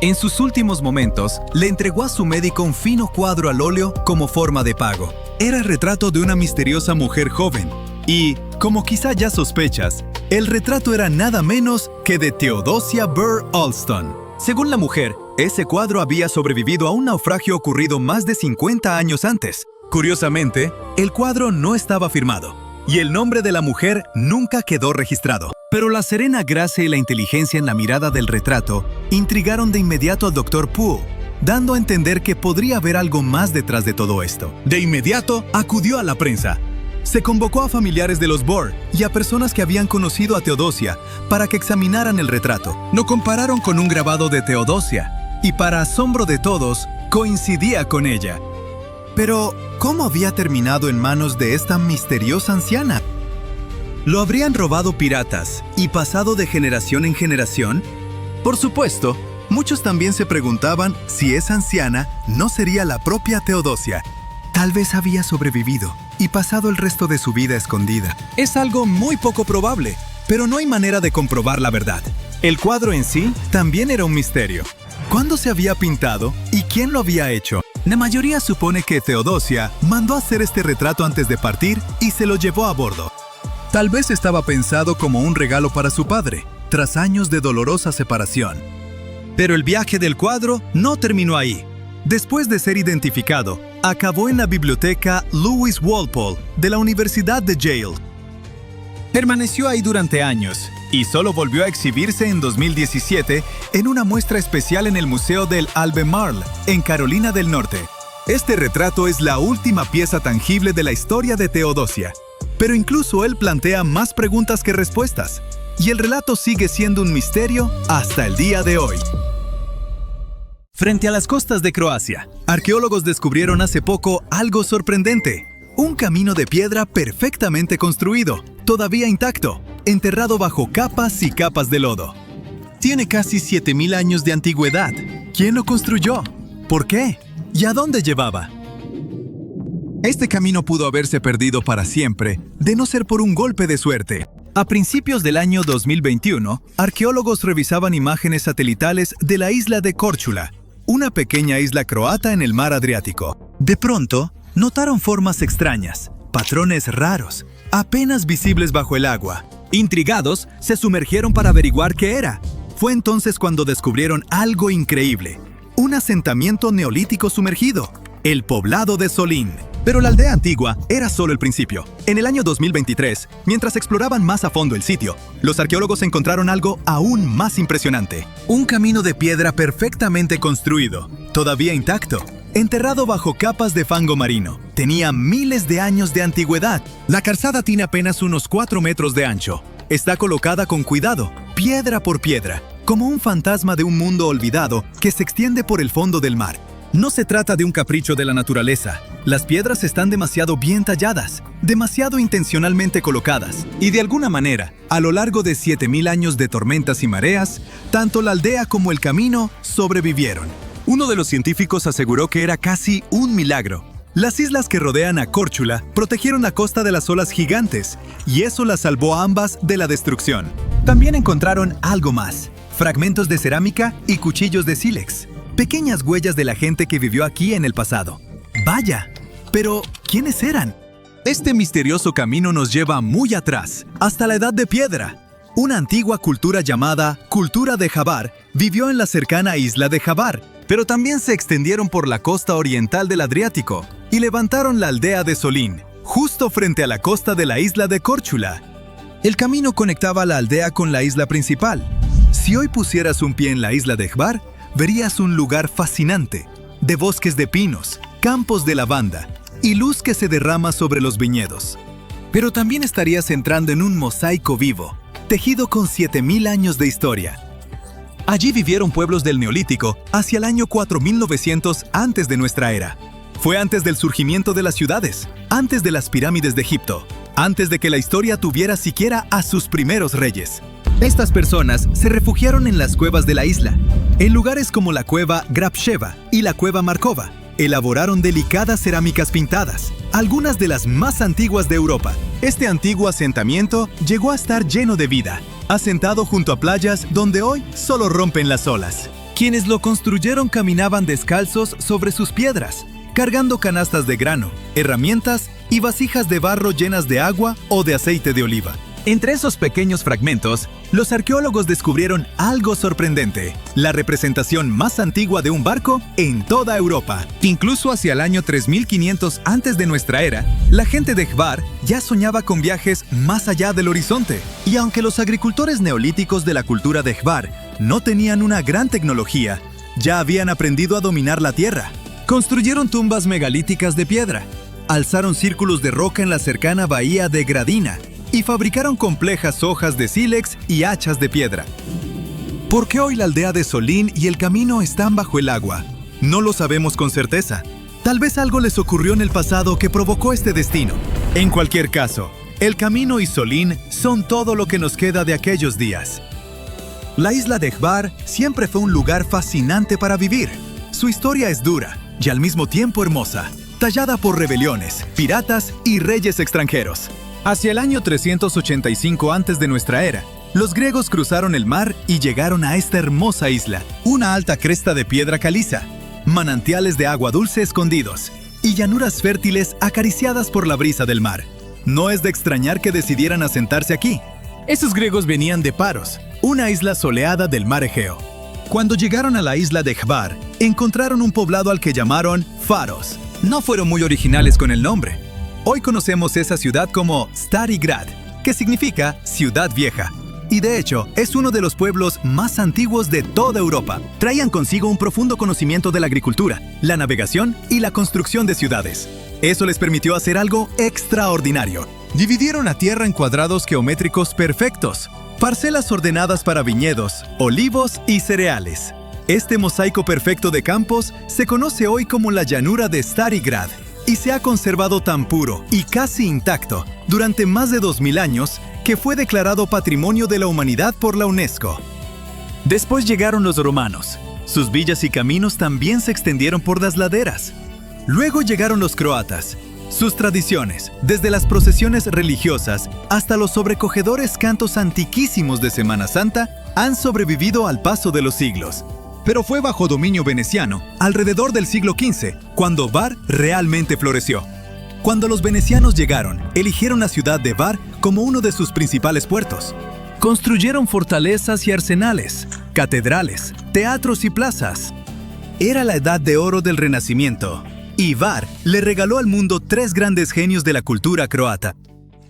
En sus últimos momentos, le entregó a su médico un fino cuadro al óleo como forma de pago. Era el retrato de una misteriosa mujer joven. Y, como quizá ya sospechas, el retrato era nada menos que de Theodosia Burr Olston. Según la mujer, ese cuadro había sobrevivido a un naufragio ocurrido más de 50 años antes. Curiosamente, el cuadro no estaba firmado, y el nombre de la mujer nunca quedó registrado. Pero la serena gracia y la inteligencia en la mirada del retrato intrigaron de inmediato al Dr. Poole, dando a entender que podría haber algo más detrás de todo esto. De inmediato, acudió a la prensa. Se convocó a familiares de los Burr y a personas que habían conocido a Teodosia para que examinaran el retrato. Lo compararon con un grabado de Teodosia y, para asombro de todos, coincidía con ella. Pero, ¿cómo había terminado en manos de esta misteriosa anciana? ¿Lo habrían robado piratas y pasado de generación en generación? Por supuesto, muchos también se preguntaban si esa anciana no sería la propia Teodosia. Tal vez había sobrevivido y pasado el resto de su vida escondida. Es algo muy poco probable, pero no hay manera de comprobar la verdad. El cuadro en sí también era un misterio. ¿Cuándo se había pintado y quién lo había hecho? La mayoría supone que Teodosia mandó a hacer este retrato antes de partir y se lo llevó a bordo. Tal vez estaba pensado como un regalo para su padre, tras años de dolorosa separación. Pero el viaje del cuadro no terminó ahí. Después de ser identificado, acabó en la biblioteca Lewis Walpole de la Universidad de Yale. Permaneció ahí durante años y solo volvió a exhibirse en 2017 en una muestra especial en el Museo del Albemarle, en Carolina del Norte. Este retrato es la última pieza tangible de la historia de Teodosia. Pero incluso él plantea más preguntas que respuestas, y el relato sigue siendo un misterio hasta el día de hoy. Frente a las costas de Croacia, arqueólogos descubrieron hace poco algo sorprendente. Un camino de piedra perfectamente construido, todavía intacto, enterrado bajo capas y capas de lodo. Tiene casi 7.000 años de antigüedad. ¿Quién lo construyó? ¿Por qué? ¿Y a dónde llevaba? Este camino pudo haberse perdido para siempre, de no ser por un golpe de suerte. A principios del año 2021, arqueólogos revisaban imágenes satelitales de la isla de Korčula, una pequeña isla croata en el mar Adriático. De pronto, notaron formas extrañas, patrones raros, apenas visibles bajo el agua. Intrigados, se sumergieron para averiguar qué era. Fue entonces cuando descubrieron algo increíble: un asentamiento neolítico sumergido, el poblado de Solín. Pero la aldea antigua era solo el principio. En el año 2023, mientras exploraban más a fondo el sitio, los arqueólogos encontraron algo aún más impresionante: un camino de piedra perfectamente construido, todavía intacto, enterrado bajo capas de fango marino. Tenía miles de años de antigüedad. La calzada tiene apenas unos 4 metros de ancho. Está colocada con cuidado, piedra por piedra, como un fantasma de un mundo olvidado que se extiende por el fondo del mar. No se trata de un capricho de la naturaleza. Las piedras están demasiado bien talladas, demasiado intencionalmente colocadas, y de alguna manera, a lo largo de 7.000 años de tormentas y mareas, tanto la aldea como el camino sobrevivieron. Uno de los científicos aseguró que era casi un milagro. Las islas que rodean a Korčula protegieron la costa de las olas gigantes, y eso las salvó a ambas de la destrucción. También encontraron algo más: fragmentos de cerámica y cuchillos de sílex. Pequeñas huellas de la gente que vivió aquí en el pasado. ¡Vaya! Pero, ¿quiénes eran? Este misterioso camino nos lleva muy atrás, hasta la Edad de Piedra. Una antigua cultura llamada Cultura de Hvar vivió en la cercana isla de Hvar, pero también se extendieron por la costa oriental del Adriático y levantaron la aldea de Solín, justo frente a la costa de la isla de Korčula. El camino conectaba la aldea con la isla principal. Si hoy pusieras un pie en la isla de Hvar, verías un lugar fascinante, de bosques de pinos, campos de lavanda y luz que se derrama sobre los viñedos. Pero también estarías entrando en un mosaico vivo, tejido con 7.000 años de historia. Allí vivieron pueblos del Neolítico hacia el año 4900 antes de nuestra era. Fue antes del surgimiento de las ciudades, antes de las pirámides de Egipto, antes de que la historia tuviera siquiera a sus primeros reyes. Estas personas se refugiaron en las cuevas de la isla. En lugares como la cueva Grabsheva y la cueva Markova, elaboraron delicadas cerámicas pintadas, algunas de las más antiguas de Europa. Este antiguo asentamiento llegó a estar lleno de vida, asentado junto a playas donde hoy solo rompen las olas. Quienes lo construyeron caminaban descalzos sobre sus piedras, cargando canastas de grano, herramientas y vasijas de barro llenas de agua o de aceite de oliva. Entre esos pequeños fragmentos, los arqueólogos descubrieron algo sorprendente: la representación más antigua de un barco en toda Europa. Incluso hacia el año 3500 antes de nuestra era, la gente de Hvar ya soñaba con viajes más allá del horizonte. Y aunque los agricultores neolíticos de la cultura de Hvar no tenían una gran tecnología, ya habían aprendido a dominar la tierra. Construyeron tumbas megalíticas de piedra, alzaron círculos de roca en la cercana bahía de Gradina y fabricaron complejas hojas de sílex y hachas de piedra. ¿Por qué hoy la aldea de Solín y el camino están bajo el agua? No lo sabemos con certeza. Tal vez algo les ocurrió en el pasado que provocó este destino. En cualquier caso, el camino y Solín son todo lo que nos queda de aquellos días. La isla de Hvar siempre fue un lugar fascinante para vivir. Su historia es dura y al mismo tiempo hermosa, tallada por rebeliones, piratas y reyes extranjeros. Hacia el año 385 antes de nuestra era, los griegos cruzaron el mar y llegaron a esta hermosa isla, una alta cresta de piedra caliza, manantiales de agua dulce escondidos y llanuras fértiles acariciadas por la brisa del mar. No es de extrañar que decidieran asentarse aquí. Esos griegos venían de Paros, una isla soleada del mar Egeo. Cuando llegaron a la isla de Hvar, encontraron un poblado al que llamaron Faros. No fueron muy originales con el nombre. Hoy conocemos esa ciudad como Stari Grad, que significa ciudad vieja. Y de hecho, es uno de los pueblos más antiguos de toda Europa. Traían consigo un profundo conocimiento de la agricultura, la navegación y la construcción de ciudades. Eso les permitió hacer algo extraordinario. Dividieron la tierra en cuadrados geométricos perfectos, parcelas ordenadas para viñedos, olivos y cereales. Este mosaico perfecto de campos se conoce hoy como la llanura de Stari Grad y se ha conservado tan puro y casi intacto durante más de 2000 años que fue declarado Patrimonio de la Humanidad por la UNESCO. Después llegaron los romanos. Sus villas y caminos también se extendieron por las laderas. Luego llegaron los croatas. Sus tradiciones, desde las procesiones religiosas hasta los sobrecogedores cantos antiquísimos de Semana Santa, han sobrevivido al paso de los siglos. Pero fue bajo dominio veneciano, alrededor del siglo XV, cuando Hvar realmente floreció. Cuando los venecianos llegaron, eligieron la ciudad de Hvar como uno de sus principales puertos. Construyeron fortalezas y arsenales, catedrales, teatros y plazas. Era la edad de oro del Renacimiento, y Hvar le regaló al mundo 3 grandes genios de la cultura croata.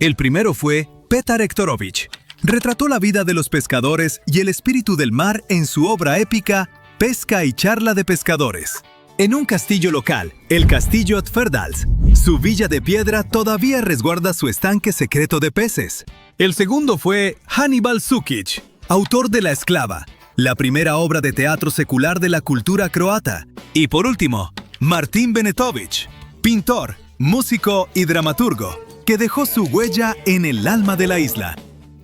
El primero fue Petar Hektorović. Retrató la vida de los pescadores y el espíritu del mar en su obra épica Pesca y charla de pescadores. En un castillo local, el Castillo Tverdaels, su villa de piedra todavía resguarda su estanque secreto de peces. El segundo fue Hannibal Šukić, autor de La Esclava, la primera obra de teatro secular de la cultura croata. Y por último, Martin Benetović, pintor, músico y dramaturgo, que dejó su huella en el alma de la isla.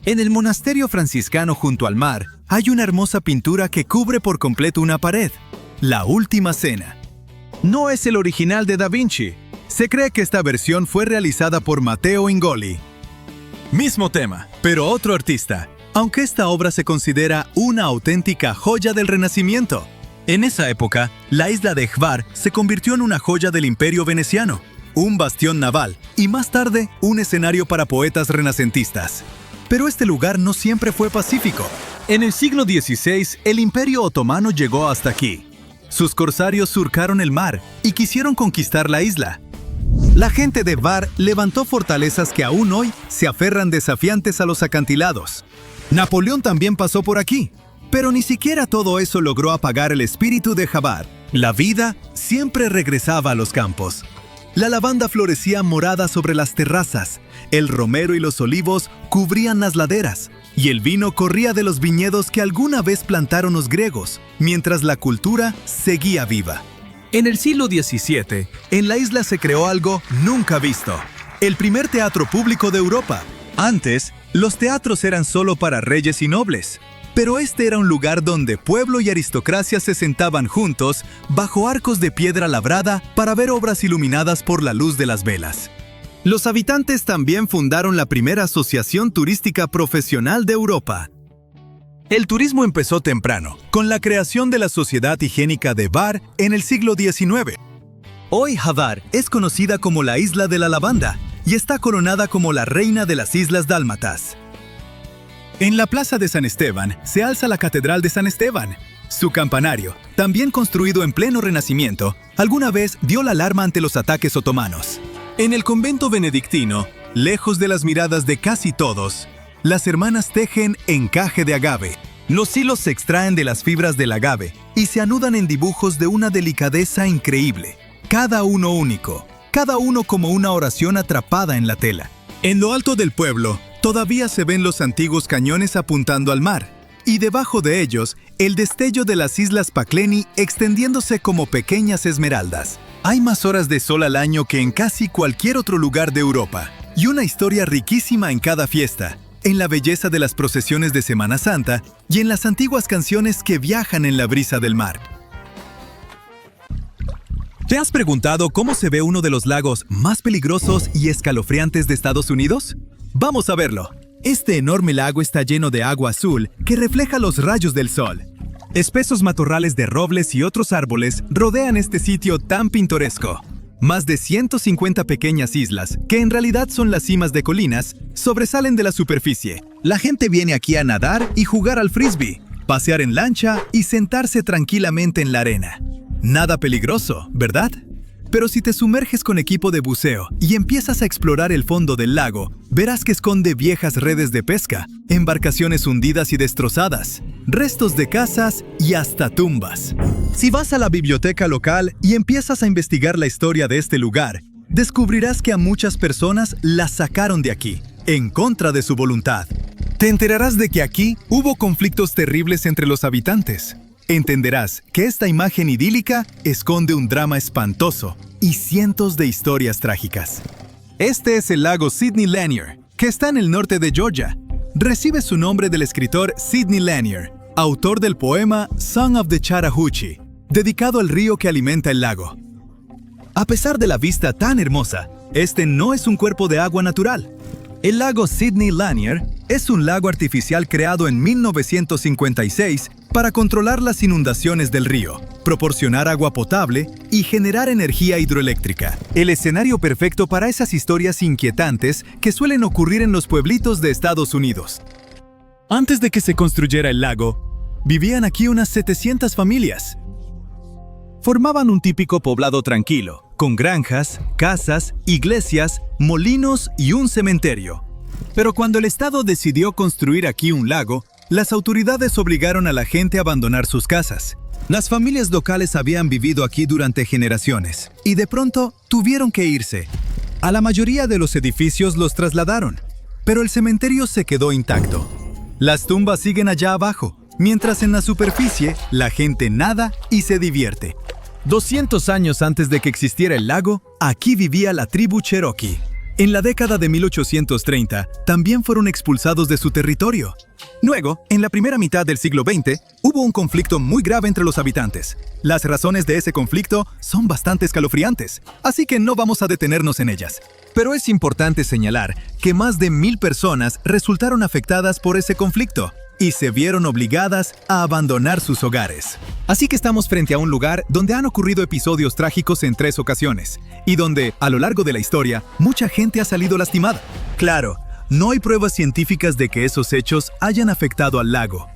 En el monasterio franciscano junto al mar, hay una hermosa pintura que cubre por completo una pared, La Última Cena. No es el original de Da Vinci. Se cree que esta versión fue realizada por Matteo Ingoli. Mismo tema, pero otro artista, aunque esta obra se considera una auténtica joya del Renacimiento. En esa época, la isla de Hvar se convirtió en una joya del Imperio veneciano, un bastión naval y más tarde un escenario para poetas renacentistas. Pero este lugar no siempre fue pacífico. En el siglo XVI, el Imperio Otomano llegó hasta aquí. Sus corsarios surcaron el mar y quisieron conquistar la isla. La gente de Hvar levantó fortalezas que aún hoy se aferran desafiantes a los acantilados. Napoleón también pasó por aquí, pero ni siquiera todo eso logró apagar el espíritu de Hvar. La vida siempre regresaba a los campos. La lavanda florecía morada sobre las terrazas, el romero y los olivos cubrían las laderas, y el vino corría de los viñedos que alguna vez plantaron los griegos, mientras la cultura seguía viva. En el siglo XVII, en la isla se creó algo nunca visto: el primer teatro público de Europa. Antes, los teatros eran solo para reyes y nobles, pero este era un lugar donde pueblo y aristocracia se sentaban juntos bajo arcos de piedra labrada para ver obras iluminadas por la luz de las velas. Los habitantes también fundaron la primera asociación turística profesional de Europa. El turismo empezó temprano, con la creación de la Sociedad Higiénica de Hvar en el siglo XIX. Hoy Hvar es conocida como la Isla de la Lavanda y está coronada como la reina de las Islas Dálmatas. En la Plaza de San Esteban se alza la Catedral de San Esteban. Su campanario, también construido en pleno Renacimiento, alguna vez dio la alarma ante los ataques otomanos. En el convento benedictino, lejos de las miradas de casi todos, las hermanas tejen encaje de agave. Los hilos se extraen de las fibras del agave y se anudan en dibujos de una delicadeza increíble, cada uno único, cada uno como una oración atrapada en la tela. En lo alto del pueblo, todavía se ven los antiguos cañones apuntando al mar, y debajo de ellos, el destello de las islas Pakleni extendiéndose como pequeñas esmeraldas. Hay más horas de sol al año que en casi cualquier otro lugar de Europa, y una historia riquísima en cada fiesta, en la belleza de las procesiones de Semana Santa y en las antiguas canciones que viajan en la brisa del mar. ¿Te has preguntado cómo se ve uno de los lagos más peligrosos y escalofriantes de Estados Unidos? Vamos a verlo. Este enorme lago está lleno de agua azul que refleja los rayos del sol. Espesos matorrales de robles y otros árboles rodean este sitio tan pintoresco. Más de 150 pequeñas islas, que en realidad son las cimas de colinas, sobresalen de la superficie. La gente viene aquí a nadar y jugar al frisbee, pasear en lancha y sentarse tranquilamente en la arena. Nada peligroso, ¿verdad? Pero si te sumerges con equipo de buceo y empiezas a explorar el fondo del lago, verás que esconde viejas redes de pesca, embarcaciones hundidas y destrozadas, restos de casas y hasta tumbas. Si vas a la biblioteca local y empiezas a investigar la historia de este lugar, descubrirás que a muchas personas las sacaron de aquí, en contra de su voluntad. Te enterarás de que aquí hubo conflictos terribles entre los habitantes. entenderás que esta imagen idílica esconde un drama espantoso y cientos de historias trágicas. Este es el lago Sidney Lanier, que está en el norte de Georgia. Recibe su nombre del escritor Sidney Lanier, autor del poema Song of the Chattahoochee, dedicado al río que alimenta el lago. A pesar de la vista tan hermosa, este no es un cuerpo de agua natural. El lago Sidney Lanier es un lago artificial creado en 1956 para controlar las inundaciones del río, proporcionar agua potable y generar energía hidroeléctrica. El escenario perfecto para esas historias inquietantes que suelen ocurrir en los pueblitos de Estados Unidos. Antes de que se construyera el lago, vivían aquí unas 700 familias. Formaban un típico poblado tranquilo, con granjas, casas, iglesias, molinos y un cementerio. Pero cuando el Estado decidió construir aquí un lago, las autoridades obligaron a la gente a abandonar sus casas. Las familias locales habían vivido aquí durante generaciones y de pronto tuvieron que irse. A la mayoría de los edificios los trasladaron, pero el cementerio se quedó intacto. Las tumbas siguen allá abajo, mientras en la superficie la gente nada y se divierte. 200 años antes de que existiera el lago, aquí vivía la tribu Cherokee. En la década de 1830, también fueron expulsados de su territorio. Luego, en la primera mitad del siglo XX, hubo un conflicto muy grave entre los habitantes. Las razones de ese conflicto son bastante escalofriantes, así que no vamos a detenernos en ellas. Pero es importante señalar que más de 1000 personas resultaron afectadas por ese conflicto y se vieron obligadas a abandonar sus hogares. Así que estamos frente a un lugar donde han ocurrido episodios trágicos en 3 ocasiones, y donde, a lo largo de la historia, mucha gente ha salido lastimada. Claro, no hay pruebas científicas de que esos hechos hayan afectado al lago.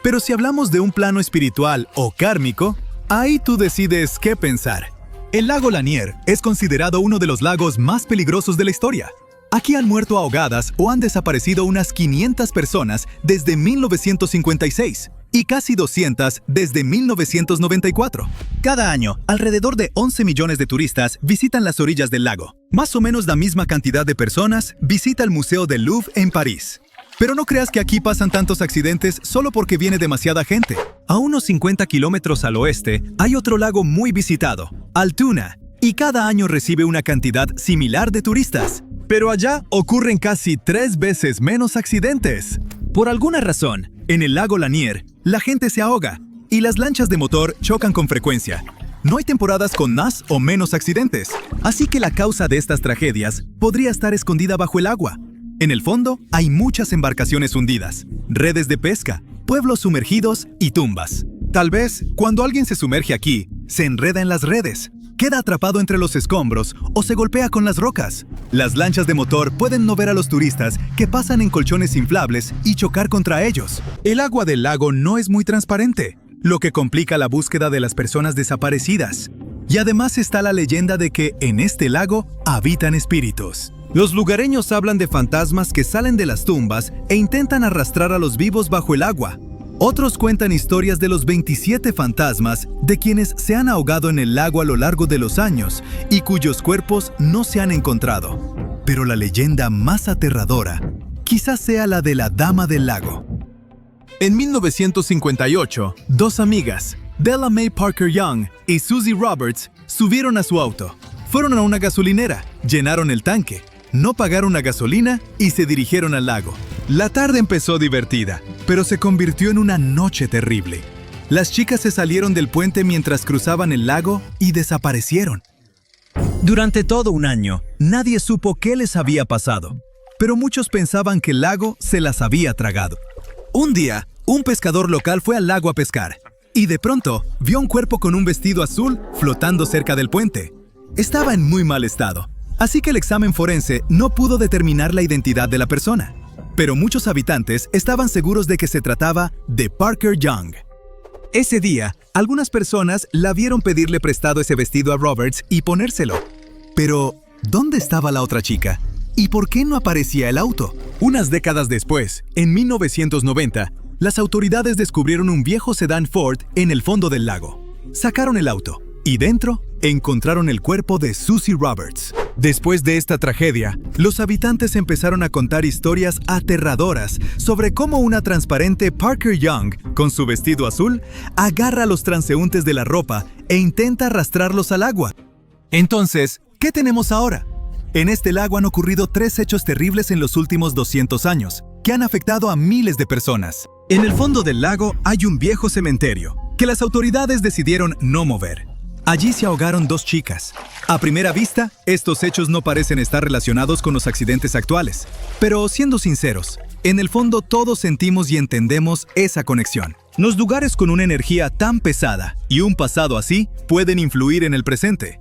Pero si hablamos de un plano espiritual o kármico, ahí tú decides qué pensar. El lago Lanier es considerado uno de los lagos más peligrosos de la historia. Aquí han muerto ahogadas o han desaparecido unas 500 personas desde 1956 y casi 200 desde 1994. Cada año, alrededor de 11 millones de turistas visitan las orillas del lago. Más o menos la misma cantidad de personas visita el Museo del Louvre en París. Pero no creas que aquí pasan tantos accidentes solo porque viene demasiada gente. A unos 50 kilómetros al oeste hay otro lago muy visitado, Altoona, y cada año recibe una cantidad similar de turistas. Pero allá ocurren casi 3 veces menos accidentes. Por alguna razón, en el lago Lanier, la gente se ahoga y las lanchas de motor chocan con frecuencia. No hay temporadas con más o menos accidentes, así que la causa de estas tragedias podría estar escondida bajo el agua. En el fondo, hay muchas embarcaciones hundidas, redes de pesca, pueblos sumergidos y tumbas. Tal vez, cuando alguien se sumerge aquí, se enreda en las redes, queda atrapado entre los escombros o se golpea con las rocas. Las lanchas de motor pueden no ver a los turistas que pasan en colchones inflables y chocar contra ellos. El agua del lago no es muy transparente, lo que complica la búsqueda de las personas desaparecidas. Y además está la leyenda de que en este lago habitan espíritus. Los lugareños hablan de fantasmas que salen de las tumbas e intentan arrastrar a los vivos bajo el agua. Otros cuentan historias de los 27 fantasmas de quienes se han ahogado en el lago a lo largo de los años y cuyos cuerpos no se han encontrado. Pero la leyenda más aterradora quizás sea la de la Dama del Lago. En 1958, 2 amigas, Della Mae Parker Young y Susie Roberts, subieron a su auto. Fueron a una gasolinera, llenaron el tanque, no pagaron la gasolina y se dirigieron al lago. La tarde empezó divertida, pero se convirtió en una noche terrible. Las chicas se salieron del puente mientras cruzaban el lago y desaparecieron. Durante todo un año, nadie supo qué les había pasado, pero muchos pensaban que el lago se las había tragado. Un día, un pescador local fue al lago a pescar, y de pronto vio un cuerpo con un vestido azul flotando cerca del puente. Estaba en muy mal estado, así que el examen forense no pudo determinar la identidad de la persona. Pero muchos habitantes estaban seguros de que se trataba de Parker Young. Ese día, algunas personas la vieron pedirle prestado ese vestido a Roberts y ponérselo. Pero, ¿dónde estaba la otra chica? ¿Y por qué no aparecía el auto? Unas décadas después, en 1990, las autoridades descubrieron un viejo sedán Ford en el fondo del lago. Sacaron el auto y dentro encontraron el cuerpo de Susie Roberts. Después de esta tragedia, los habitantes empezaron a contar historias aterradoras sobre cómo una transparente Parker Young, con su vestido azul, agarra a los transeúntes de la ropa e intenta arrastrarlos al agua. Entonces, ¿qué tenemos ahora? En este lago han ocurrido 3 hechos terribles en los últimos 200 años, que han afectado a miles de personas. En el fondo del lago hay un viejo cementerio, que las autoridades decidieron no mover. Allí se ahogaron 2 chicas. A primera vista, estos hechos no parecen estar relacionados con los accidentes actuales. Pero siendo sinceros, en el fondo todos sentimos y entendemos esa conexión. Los lugares con una energía tan pesada y un pasado así pueden influir en el presente.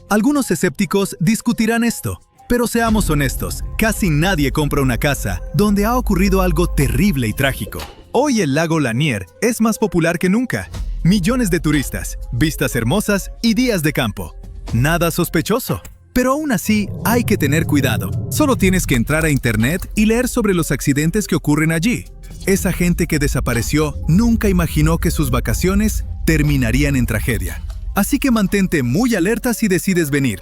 Algunos escépticos discutirán esto, pero seamos honestos, casi nadie compra una casa donde ha ocurrido algo terrible y trágico. Hoy el lago Lanier es más popular que nunca. Millones de turistas, vistas hermosas y días de campo. Nada sospechoso. Pero aún así, hay que tener cuidado. Solo tienes que entrar a internet y leer sobre los accidentes que ocurren allí. Esa gente que desapareció nunca imaginó que sus vacaciones terminarían en tragedia. Así que mantente muy alerta si decides venir.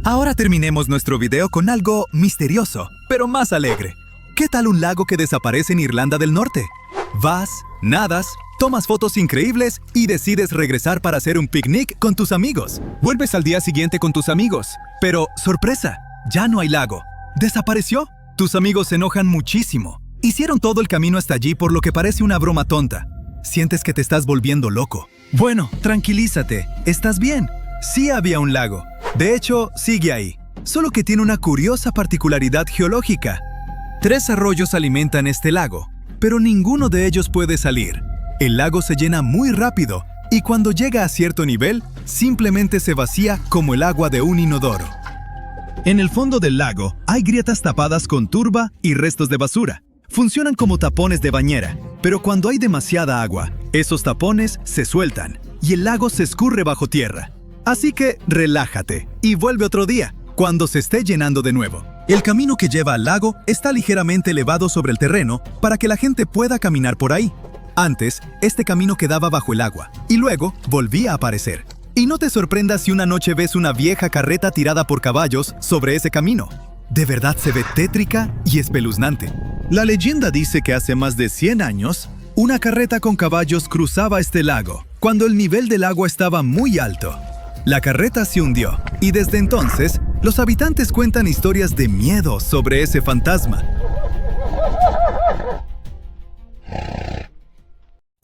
Ahora terminemos nuestro video con algo misterioso, pero más alegre. ¿Qué tal un lago que desaparece en Irlanda del Norte? Vas, nadas, tomas fotos increíbles y decides regresar para hacer un picnic con tus amigos. Vuelves al día siguiente con tus amigos, pero ¡sorpresa! Ya no hay lago. ¿Desapareció? Tus amigos se enojan muchísimo. Hicieron todo el camino hasta allí por lo que parece una broma tonta. Sientes que te estás volviendo loco. Bueno, tranquilízate. ¿Estás bien? Sí había un lago. De hecho, sigue ahí. Solo que tiene una curiosa particularidad geológica. 3 arroyos alimentan este lago, pero ninguno de ellos puede salir. El lago se llena muy rápido y cuando llega a cierto nivel, simplemente se vacía como el agua de un inodoro. En el fondo del lago hay grietas tapadas con turba y restos de basura. Funcionan como tapones de bañera, pero cuando hay demasiada agua, esos tapones se sueltan y el lago se escurre bajo tierra. Así que relájate y vuelve otro día, cuando se esté llenando de nuevo. El camino que lleva al lago está ligeramente elevado sobre el terreno para que la gente pueda caminar por ahí. Antes, este camino quedaba bajo el agua y luego volvía a aparecer. Y no te sorprendas si una noche ves una vieja carreta tirada por caballos sobre ese camino. De verdad se ve tétrica y espeluznante. La leyenda dice que hace más de 100 años, una carreta con caballos cruzaba este lago, cuando el nivel del agua estaba muy alto. La carreta se hundió, y desde entonces, los habitantes cuentan historias de miedo sobre ese fantasma.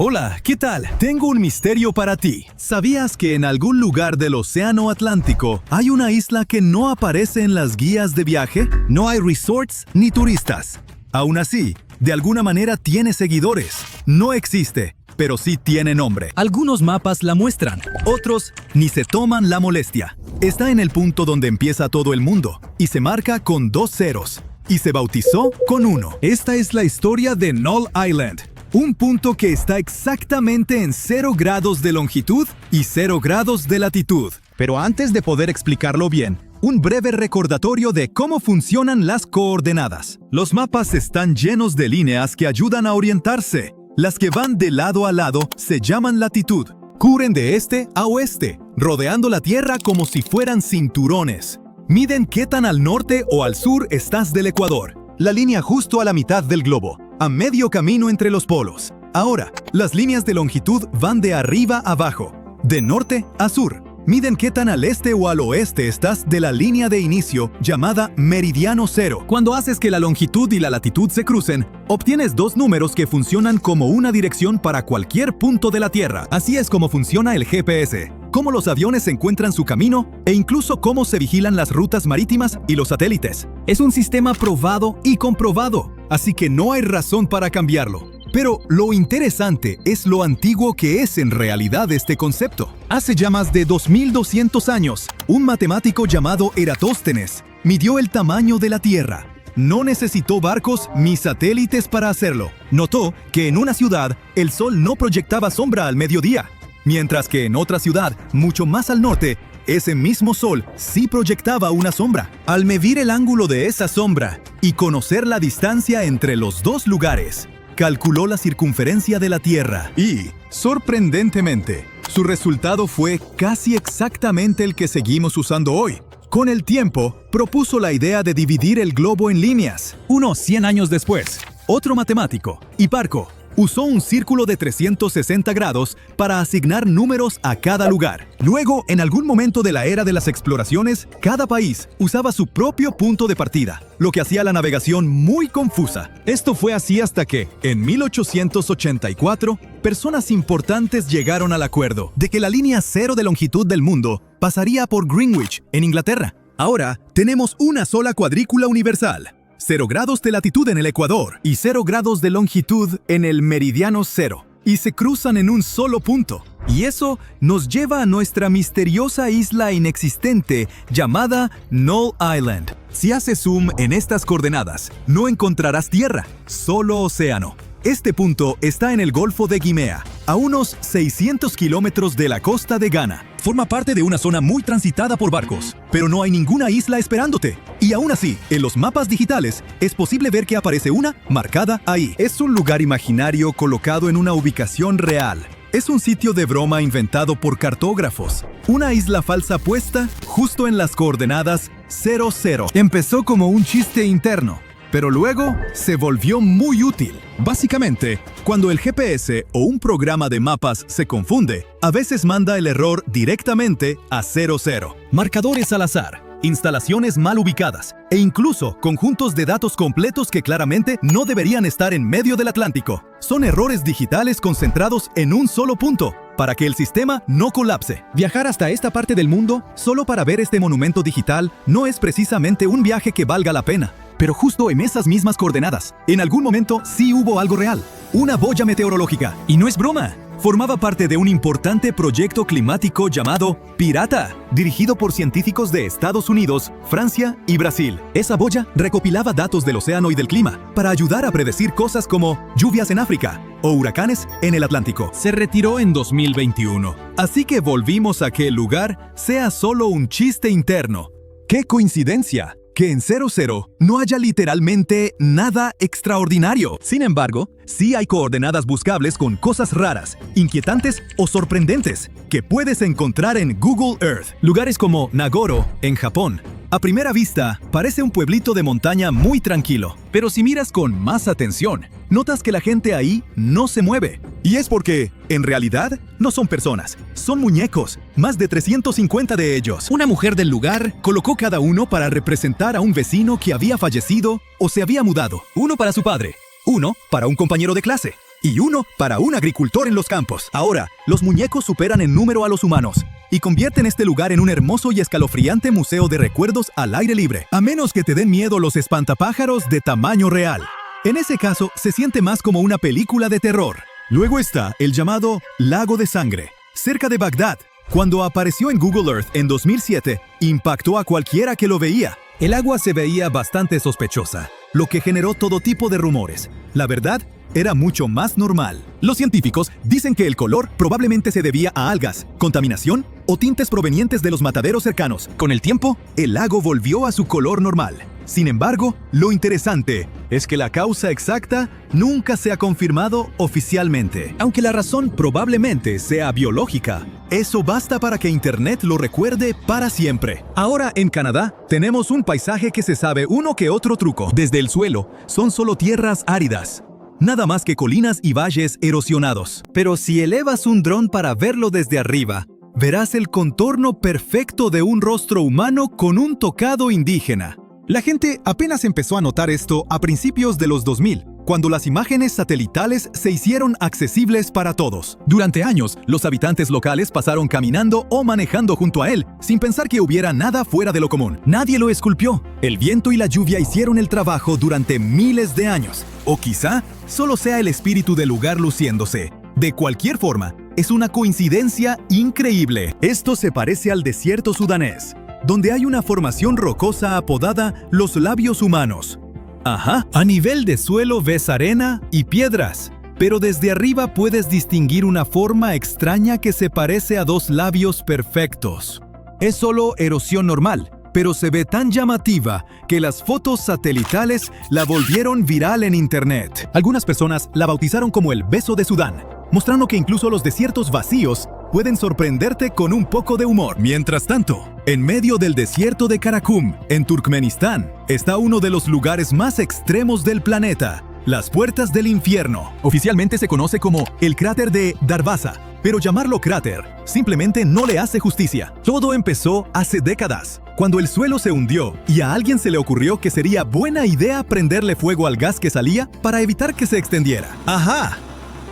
Hola, ¿qué tal? Tengo un misterio para ti. ¿Sabías que en algún lugar del Océano Atlántico hay una isla que no aparece en las guías de viaje? No hay resorts ni turistas. Aún así, de alguna manera tiene seguidores. No existe, pero sí tiene nombre. Algunos mapas la muestran, otros ni se toman la molestia. Está en el punto donde empieza todo el mundo, y se marca con 2 ceros, y se bautizó con 1. Esta es la historia de Null Island. Un punto que está exactamente en 0 grados de longitud y 0 grados de latitud. Pero antes de poder explicarlo bien, un breve recordatorio de cómo funcionan las coordenadas. Los mapas están llenos de líneas que ayudan a orientarse. Las que van de lado a lado se llaman latitud. Cubren de este a oeste, rodeando la Tierra como si fueran cinturones. Miden qué tan al norte o al sur estás del Ecuador. La línea justo a la mitad del globo, a medio camino entre los polos. Ahora, las líneas de longitud van de arriba a abajo, de norte a sur. Miden qué tan al este o al oeste estás de la línea de inicio llamada meridiano cero. Cuando haces que la longitud y la latitud se crucen, obtienes 2 números que funcionan como una dirección para cualquier punto de la Tierra. Así es como funciona el GPS, cómo los aviones encuentran su camino e incluso cómo se vigilan las rutas marítimas y los satélites. Es un sistema probado y comprobado, así que no hay razón para cambiarlo. Pero lo interesante es lo antiguo que es en realidad este concepto. Hace ya más de 2200 años, un matemático llamado Eratóstenes midió el tamaño de la Tierra. No necesitó barcos ni satélites para hacerlo. Notó que en una ciudad el sol no proyectaba sombra al mediodía, mientras que en otra ciudad, mucho más al norte, ese mismo sol sí proyectaba una sombra. Al medir el ángulo de esa sombra y conocer la distancia entre los 2 lugares, calculó la circunferencia de la Tierra y, sorprendentemente, su resultado fue casi exactamente el que seguimos usando hoy. Con el tiempo, propuso la idea de dividir el globo en líneas. Unos 100 años después, otro matemático, Hiparco, usó un círculo de 360 grados para asignar números a cada lugar. Luego, en algún momento de la era de las exploraciones, cada país usaba su propio punto de partida, lo que hacía la navegación muy confusa. Esto fue así hasta que, en 1884, personas importantes llegaron al acuerdo de que la línea cero de longitud del mundo pasaría por Greenwich, en Inglaterra. Ahora, tenemos una sola cuadrícula universal. 0 grados de latitud en el Ecuador y 0 grados de longitud en el meridiano cero, y se cruzan en un solo punto. Y eso nos lleva a nuestra misteriosa isla inexistente llamada Null Island. Si haces zoom en estas coordenadas, no encontrarás tierra, solo océano. Este punto está en el Golfo de Guinea, a unos 600 kilómetros de la costa de Ghana. Forma parte de una zona muy transitada por barcos, pero no hay ninguna isla esperándote. Y aún así, en los mapas digitales, es posible ver que aparece una marcada ahí. Es un lugar imaginario colocado en una ubicación real. Es un sitio de broma inventado por cartógrafos. Una isla falsa puesta justo en las coordenadas 00. Empezó como un chiste interno, pero luego se volvió muy útil. Básicamente, cuando el GPS o un programa de mapas se confunde, a veces manda el error directamente a 00. Marcadores al azar, instalaciones mal ubicadas e incluso conjuntos de datos completos que claramente no deberían estar en medio del Atlántico. Son errores digitales concentrados en un solo punto, para que el sistema no colapse. Viajar hasta esta parte del mundo solo para ver este monumento digital no es precisamente un viaje que valga la pena. Pero justo en esas mismas coordenadas, en algún momento sí hubo algo real. Una boya meteorológica. Y no es broma. Formaba parte de un importante proyecto climático llamado Pirata, dirigido por científicos de Estados Unidos, Francia y Brasil. Esa boya recopilaba datos del océano y del clima para ayudar a predecir cosas como lluvias en África o huracanes en el Atlántico. Se retiró en 2021. Así que volvimos a que el lugar sea solo un chiste interno. ¡Qué coincidencia! Que en 00 no haya literalmente nada extraordinario. Sin embargo, sí hay coordenadas buscables con cosas raras, inquietantes o sorprendentes que puedes encontrar en Google Earth. Lugares como Nagoro, en Japón. A primera vista, parece un pueblito de montaña muy tranquilo, pero si miras con más atención, notas que la gente ahí no se mueve. Y es porque, en realidad, no son personas, son muñecos, más de 350 de ellos. Una mujer del lugar colocó cada uno para representar a un vecino que había fallecido o se había mudado. Uno para su padre, uno para un compañero de clase y uno para un agricultor en los campos. Ahora, los muñecos superan en número a los humanos y convierten este lugar en un hermoso y escalofriante museo de recuerdos al aire libre, a menos que te den miedo los espantapájaros de tamaño real. En ese caso, se siente más como una película de terror. Luego está el llamado Lago de Sangre, cerca de Bagdad. Cuando apareció en Google Earth en 2007, impactó a cualquiera que lo veía. El agua se veía bastante sospechosa, lo que generó todo tipo de rumores. La verdad, era mucho más normal. Los científicos dicen que el color probablemente se debía a algas, contaminación o tintes provenientes de los mataderos cercanos. Con el tiempo, el lago volvió a su color normal. Sin embargo, lo interesante es que la causa exacta nunca se ha confirmado oficialmente. Aunque la razón probablemente sea biológica, eso basta para que Internet lo recuerde para siempre. Ahora en Canadá tenemos un paisaje que se sabe uno que otro truco. Desde el suelo, son solo tierras áridas. Nada más que colinas y valles erosionados. Pero si elevas un dron para verlo desde arriba, verás el contorno perfecto de un rostro humano con un tocado indígena. La gente apenas empezó a notar esto a principios de los 2000, cuando las imágenes satelitales se hicieron accesibles para todos. Durante años, los habitantes locales pasaron caminando o manejando junto a él, sin pensar que hubiera nada fuera de lo común. Nadie lo esculpió. El viento y la lluvia hicieron el trabajo durante miles de años. O quizá solo sea el espíritu del lugar luciéndose. De cualquier forma, es una coincidencia increíble. Esto se parece al desierto sudanés, donde hay una formación rocosa apodada los labios humanos. Ajá, a nivel de suelo ves arena y piedras, pero desde arriba puedes distinguir una forma extraña que se parece a dos labios perfectos. Es solo erosión normal, pero se ve tan llamativa que las fotos satelitales la volvieron viral en Internet. Algunas personas la bautizaron como el beso de Sudán, mostrando que incluso los desiertos vacíos pueden sorprenderte con un poco de humor. Mientras tanto, En medio del desierto de Karakum, en Turkmenistán, está uno de los lugares más extremos del planeta, las puertas del infierno. Oficialmente se conoce como el cráter de Darvaza, pero llamarlo cráter simplemente no le hace justicia. Todo empezó hace décadas, cuando el suelo se hundió y a alguien se le ocurrió que sería buena idea prenderle fuego al gas que salía para evitar que se extendiera. ¡Ajá!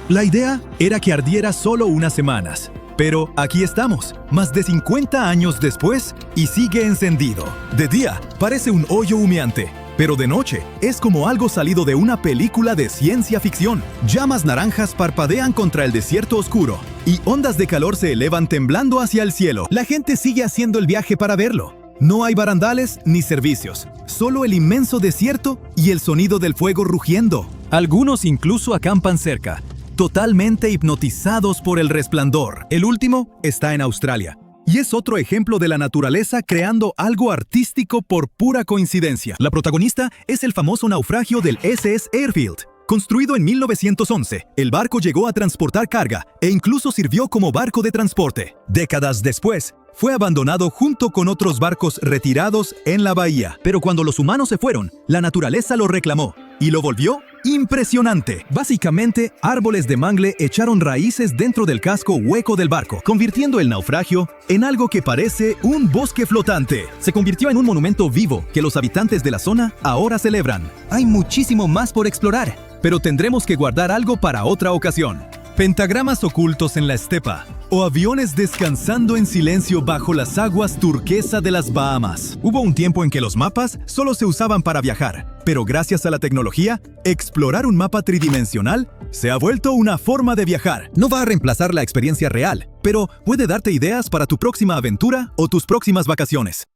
La idea era que ardiera solo unas semanas. Pero aquí estamos, más de 50 años después, y sigue encendido. De día, parece un hoyo humeante, pero de noche es como algo salido de una película de ciencia ficción. Llamas naranjas parpadean contra el desierto oscuro, y ondas de calor se elevan temblando hacia el cielo. La gente sigue haciendo el viaje para verlo. No hay barandales ni servicios, solo el inmenso desierto y el sonido del fuego rugiendo. Algunos incluso acampan cerca, totalmente hipnotizados por el resplandor. El último está en Australia, y es otro ejemplo de la naturaleza creando algo artístico por pura coincidencia. La protagonista es el famoso naufragio del SS Airfield. Construido en 1911, el barco llegó a transportar carga e incluso sirvió como barco de transporte. Décadas después, fue abandonado junto con otros barcos retirados en la bahía. Pero cuando los humanos se fueron, la naturaleza lo reclamó y lo volvió impresionante. Básicamente, árboles de mangle echaron raíces dentro del casco hueco del barco, convirtiendo el naufragio en algo que parece un bosque flotante. Se convirtió en un monumento vivo que los habitantes de la zona ahora celebran. Hay muchísimo más por explorar, pero tendremos que guardar algo para otra ocasión. Pentagramas ocultos en la estepa, o aviones descansando en silencio bajo las aguas turquesa de las Bahamas. Hubo un tiempo en que los mapas solo se usaban para viajar, pero gracias a la tecnología, explorar un mapa tridimensional se ha vuelto una forma de viajar. No va a reemplazar la experiencia real, pero puede darte ideas para tu próxima aventura o tus próximas vacaciones.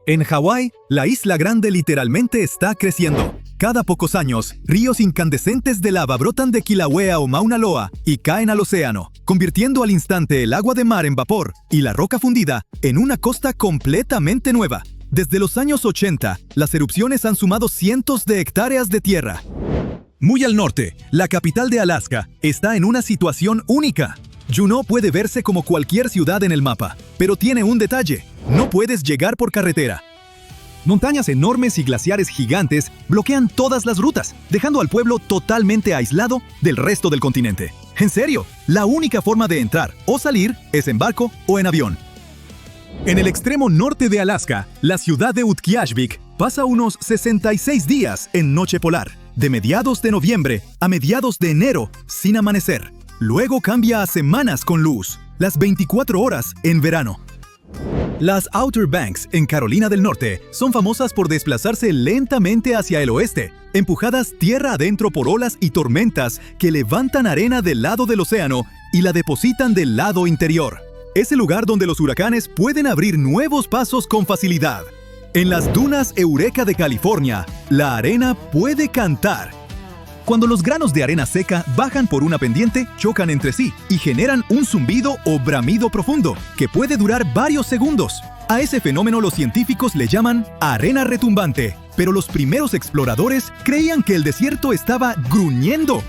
En Hawái, la isla grande literalmente está creciendo. Cada pocos años, ríos incandescentes de lava brotan de Kilauea o Mauna Loa y caen al océano, convirtiendo al instante el agua de mar en vapor y la roca fundida en una costa completamente nueva. Desde los años 80, las erupciones han sumado cientos de hectáreas de tierra. Muy al norte, la capital de Alaska está en una situación única. Juneau puede verse como cualquier ciudad en el mapa, pero tiene un detalle: no puedes llegar por carretera. Montañas enormes y glaciares gigantes bloquean todas las rutas, dejando al pueblo totalmente aislado del resto del continente. En serio, la única forma de entrar o salir es en barco o en avión. En el extremo norte de Alaska, la ciudad de Utqiagvik pasa unos 66 días en noche polar, de mediados de noviembre a mediados de enero sin amanecer. Luego cambia a semanas con luz, las 24 horas en verano. Las Outer Banks, en Carolina del Norte, son famosas por desplazarse lentamente hacia el oeste, empujadas tierra adentro por olas y tormentas que levantan arena del lado del océano y la depositan del lado interior. Es el lugar donde los huracanes pueden abrir nuevos pasos con facilidad. En las dunas Eureka de California, la arena puede cantar. Cuando los granos de arena seca bajan por una pendiente, chocan entre sí y generan un zumbido o bramido profundo que puede durar varios segundos. A ese fenómeno los científicos le llaman arena retumbante, pero los primeros exploradores creían que el desierto estaba gruñendo.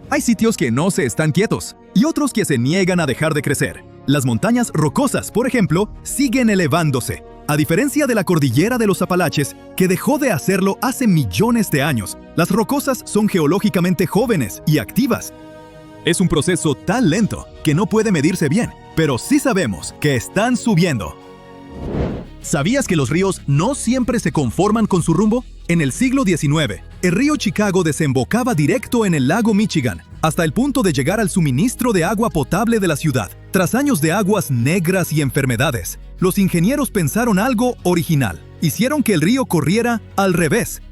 Hay sitios que no se están quietos y otros que se niegan a dejar de crecer. Las montañas rocosas, por ejemplo, siguen elevándose. A diferencia de la cordillera de los Apalaches, que dejó de hacerlo hace millones de años, las rocosas son geológicamente jóvenes y activas. Es un proceso tan lento que no puede medirse bien, pero sí sabemos que están subiendo. ¿Sabías que los ríos no siempre se conforman con su rumbo? En el siglo XIX, el río Chicago desembocaba directo en el lago Michigan, hasta el punto de llegar al suministro de agua potable de la ciudad. Tras años de aguas negras y enfermedades, los ingenieros pensaron algo original. Hicieron que el río corriera al revés.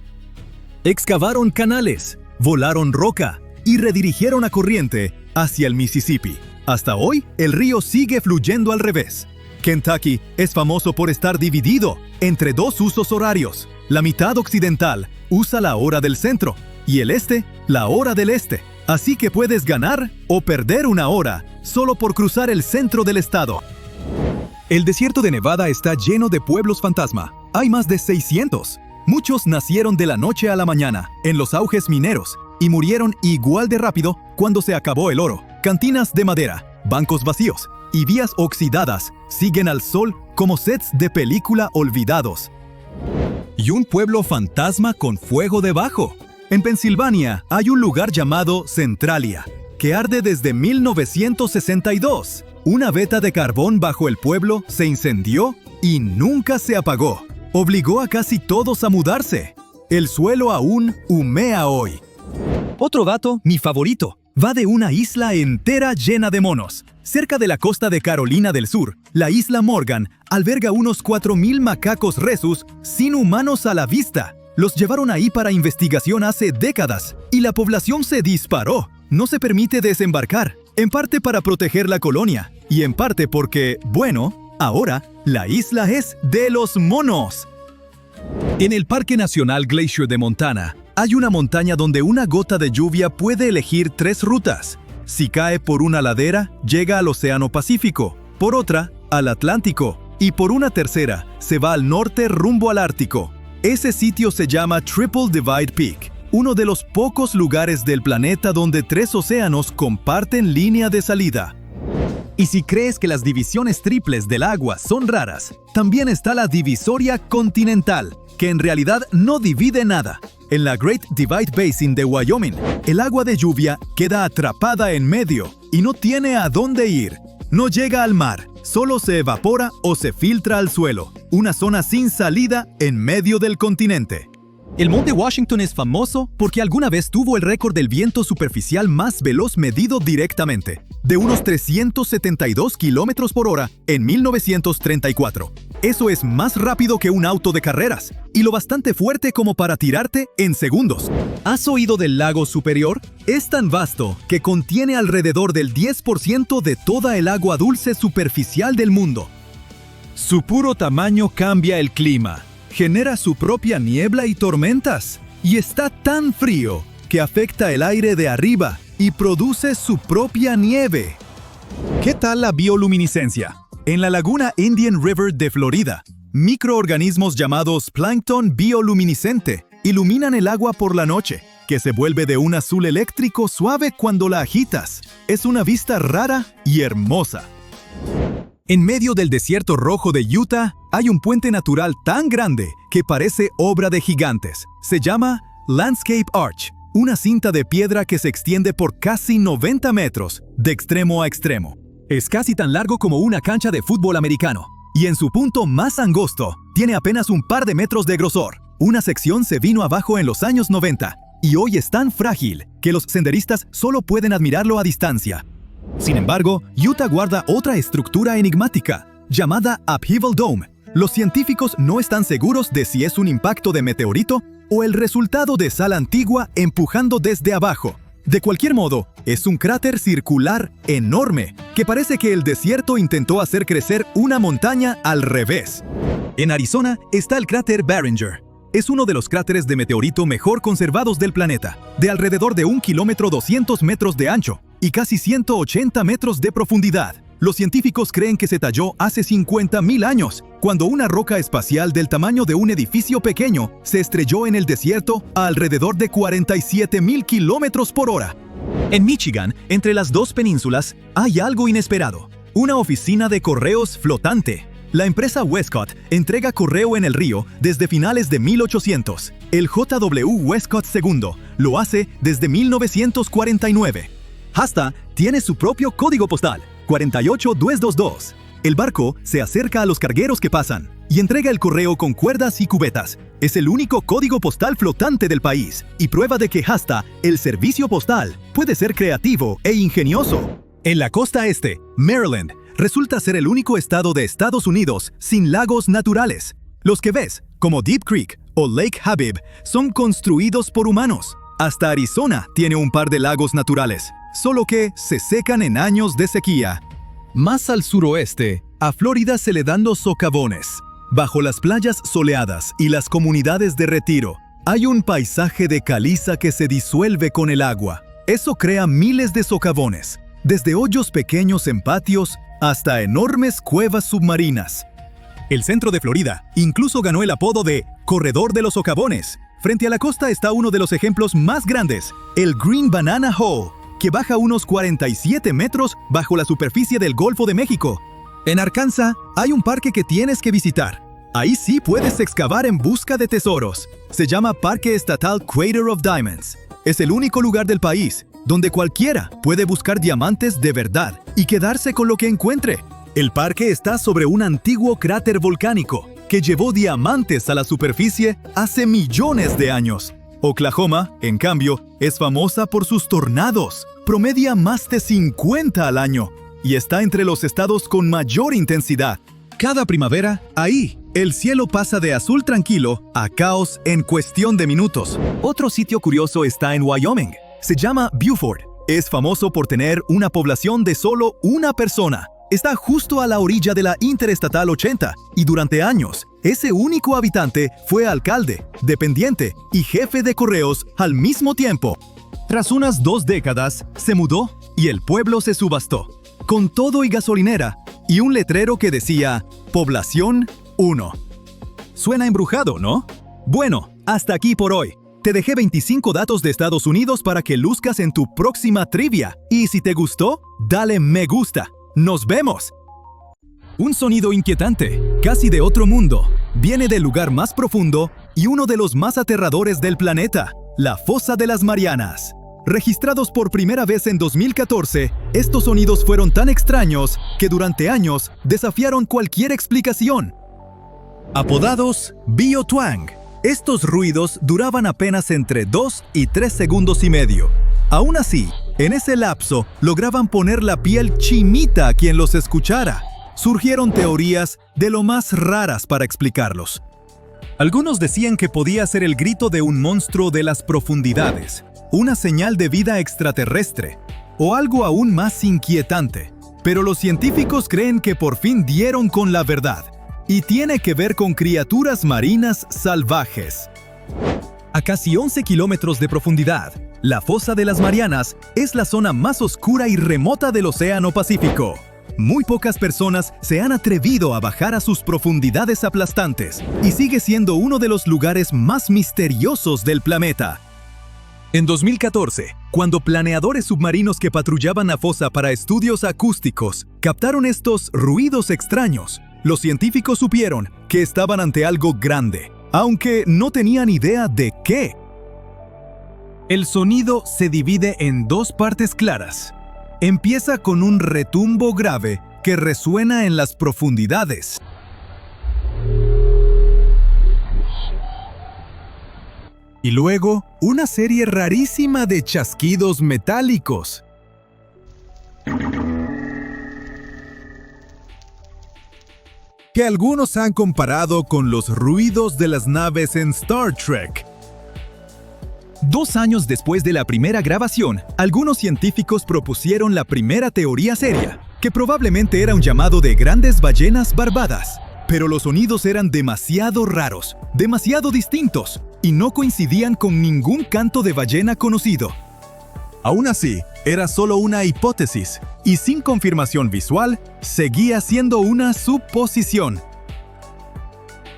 Excavaron canales, volaron roca y redirigieron la corriente hacia el Mississippi. Hasta hoy, el río sigue fluyendo al revés. Kentucky es famoso por estar dividido entre dos usos horarios. La mitad occidental usa la hora del centro y el este la hora del este. Así que puedes ganar o perder una hora solo por cruzar el centro del estado. El desierto de Nevada está lleno de pueblos fantasma. Hay más de 600. Muchos nacieron de la noche a la mañana, en los auges mineros, y murieron igual de rápido cuando se acabó el oro. Cantinas de madera, bancos vacíos y vías oxidadas siguen al sol como sets de película olvidados. Y un pueblo fantasma con fuego debajo. En Pensilvania hay un lugar llamado Centralia, que arde desde 1962. Una veta de carbón bajo el pueblo se incendió y nunca se apagó. Obligó a casi todos a mudarse. El suelo aún humea hoy. Otro dato, mi favorito, va de una isla entera llena de monos. Cerca de la costa de Carolina del Sur, la isla Morgan alberga unos 4,000 macacos rhesus sin humanos a la vista. Los llevaron ahí para investigación hace décadas y la población se disparó. No se permite desembarcar, en parte para proteger la colonia y en parte porque, bueno, ahora la isla es de los monos. En el Parque Nacional Glacier de Montana, hay una montaña donde una gota de lluvia puede elegir 3 rutas. Si cae por una ladera, llega al Océano Pacífico, por otra, al Atlántico, y por una tercera, se va al norte rumbo al Ártico. Ese sitio se llama Triple Divide Peak, uno de los pocos lugares del planeta donde 3 océanos comparten línea de salida. Y si crees que las divisiones triples del agua son raras, también está la divisoria continental, que en realidad no divide nada. En la Great Divide Basin de Wyoming, el agua de lluvia queda atrapada en medio y no tiene a dónde ir. No llega al mar, solo se evapora o se filtra al suelo. Una zona sin salida en medio del continente. El Monte Washington es famoso porque alguna vez tuvo el récord del viento superficial más veloz medido directamente, de unos 372 kilómetros por hora en 1934. Eso es más rápido que un auto de carreras y lo bastante fuerte como para tirarte en segundos. ¿Has oído del lago Superior? Es tan vasto que contiene alrededor del 10% de toda el agua dulce superficial del mundo. Su puro tamaño cambia el clima. Genera su propia niebla y tormentas, y está tan frío que afecta el aire de arriba y produce su propia nieve. ¿Qué tal la bioluminiscencia? En la laguna Indian River de Florida, microorganismos llamados plancton bioluminiscente iluminan el agua por la noche, que se vuelve de un azul eléctrico suave cuando la agitas. Es una vista rara y hermosa. En medio del desierto rojo de Utah, hay un puente natural tan grande que parece obra de gigantes. Se llama Landscape Arch, una cinta de piedra que se extiende por casi 90 metros, de extremo a extremo. Es casi tan largo como una cancha de fútbol americano, y en su punto más angosto, tiene apenas un par de metros de grosor. Una sección se vino abajo en los años 90, y hoy es tan frágil que los senderistas solo pueden admirarlo a distancia. Sin embargo, Utah guarda otra estructura enigmática, llamada Upheaval Dome. Los científicos no están seguros de si es un impacto de meteorito o el resultado de sal antigua empujando desde abajo. De cualquier modo, es un cráter circular enorme que parece que el desierto intentó hacer crecer una montaña al revés. En Arizona está el cráter Barringer. Es uno de los cráteres de meteorito mejor conservados del planeta, de alrededor de 1 kilómetro 200 metros de ancho y casi 180 metros de profundidad. Los científicos creen que se talló hace 50,000 años, cuando una roca espacial del tamaño de un edificio pequeño se estrelló en el desierto a alrededor de 47,000 kilómetros por hora. En Michigan, entre las dos penínsulas, hay algo inesperado: una oficina de correos flotante. La empresa Westcott entrega correo en el río desde finales de 1800. El J.W. Westcott II lo hace desde 1949. Hasta tiene su propio código postal, 48222. El barco se acerca a los cargueros que pasan y entrega el correo con cuerdas y cubetas. Es el único código postal flotante del país y prueba de que hasta el servicio postal puede ser creativo e ingenioso. En la costa este, Maryland resulta ser el único estado de Estados Unidos sin lagos naturales. Los que ves, como Deep Creek o Lake Habib, son construidos por humanos. Hasta Arizona tiene un par de lagos naturales, solo que se secan en años de sequía. Más al suroeste, a Florida se le dan los socavones. Bajo las playas soleadas y las comunidades de retiro, hay un paisaje de caliza que se disuelve con el agua. Eso crea miles de socavones, desde hoyos pequeños en patios hasta enormes cuevas submarinas. El centro de Florida incluso ganó el apodo de Corredor de los Socavones. Frente a la costa está uno de los ejemplos más grandes, el Green Banana Hole, que baja unos 47 metros bajo la superficie del Golfo de México. En Arkansas hay un parque que tienes que visitar. Ahí sí puedes excavar en busca de tesoros. Se llama Parque Estatal Crater of Diamonds. Es el único lugar del país donde cualquiera puede buscar diamantes de verdad y quedarse con lo que encuentre. El parque está sobre un antiguo cráter volcánico que llevó diamantes a la superficie hace millones de años. Oklahoma, en cambio, es famosa por sus tornados. Promedia más de 50 al año y está entre los estados con mayor intensidad. Cada primavera, ahí, el cielo pasa de azul tranquilo a caos en cuestión de minutos. Otro sitio curioso está en Wyoming. Se llama Beaufort. Es famoso por tener una población de solo una persona. Está justo a la orilla de la Interestatal 80 y durante años, ese único habitante fue alcalde, dependiente y jefe de correos al mismo tiempo. Tras unas 2 décadas, se mudó y el pueblo se subastó, con todo y gasolinera y un letrero que decía Población 1. Suena embrujado, ¿no? Bueno, hasta aquí por hoy. Te dejé 25 datos de Estados Unidos para que luzcas en tu próxima trivia. Y si te gustó, dale me gusta. ¡Nos vemos! Un sonido inquietante, casi de otro mundo, viene del lugar más profundo y uno de los más aterradores del planeta, la Fosa de las Marianas. Registrados por primera vez en 2014, estos sonidos fueron tan extraños que durante años desafiaron cualquier explicación. Apodados Biotwang, estos ruidos duraban apenas entre 2 y 3 segundos y medio. Aún así, en ese lapso lograban poner la piel chinita a quien los escuchara. Surgieron teorías de lo más raras para explicarlos. Algunos decían que podía ser el grito de un monstruo de las profundidades, una señal de vida extraterrestre, o algo aún más inquietante. Pero los científicos creen que por fin dieron con la verdad, y tiene que ver con criaturas marinas salvajes. A casi 11 kilómetros de profundidad, la Fosa de las Marianas es la zona más oscura y remota del Océano Pacífico. Muy pocas personas se han atrevido a bajar a sus profundidades aplastantes y sigue siendo uno de los lugares más misteriosos del planeta. En 2014, cuando planeadores submarinos que patrullaban la fosa para estudios acústicos captaron estos ruidos extraños, los científicos supieron que estaban ante algo grande, aunque no tenían idea de qué. El sonido se divide en 2 partes claras. Empieza con un retumbo grave que resuena en las profundidades. Y luego, una serie rarísima de chasquidos metálicos. Que algunos han comparado con los ruidos de las naves en Star Trek. 2 años después de la primera grabación, algunos científicos propusieron la primera teoría seria, que probablemente era un llamado de grandes ballenas barbadas. Pero los sonidos eran demasiado raros, demasiado distintos, y no coincidían con ningún canto de ballena conocido. Aún así, era solo una hipótesis, y sin confirmación visual, seguía siendo una suposición.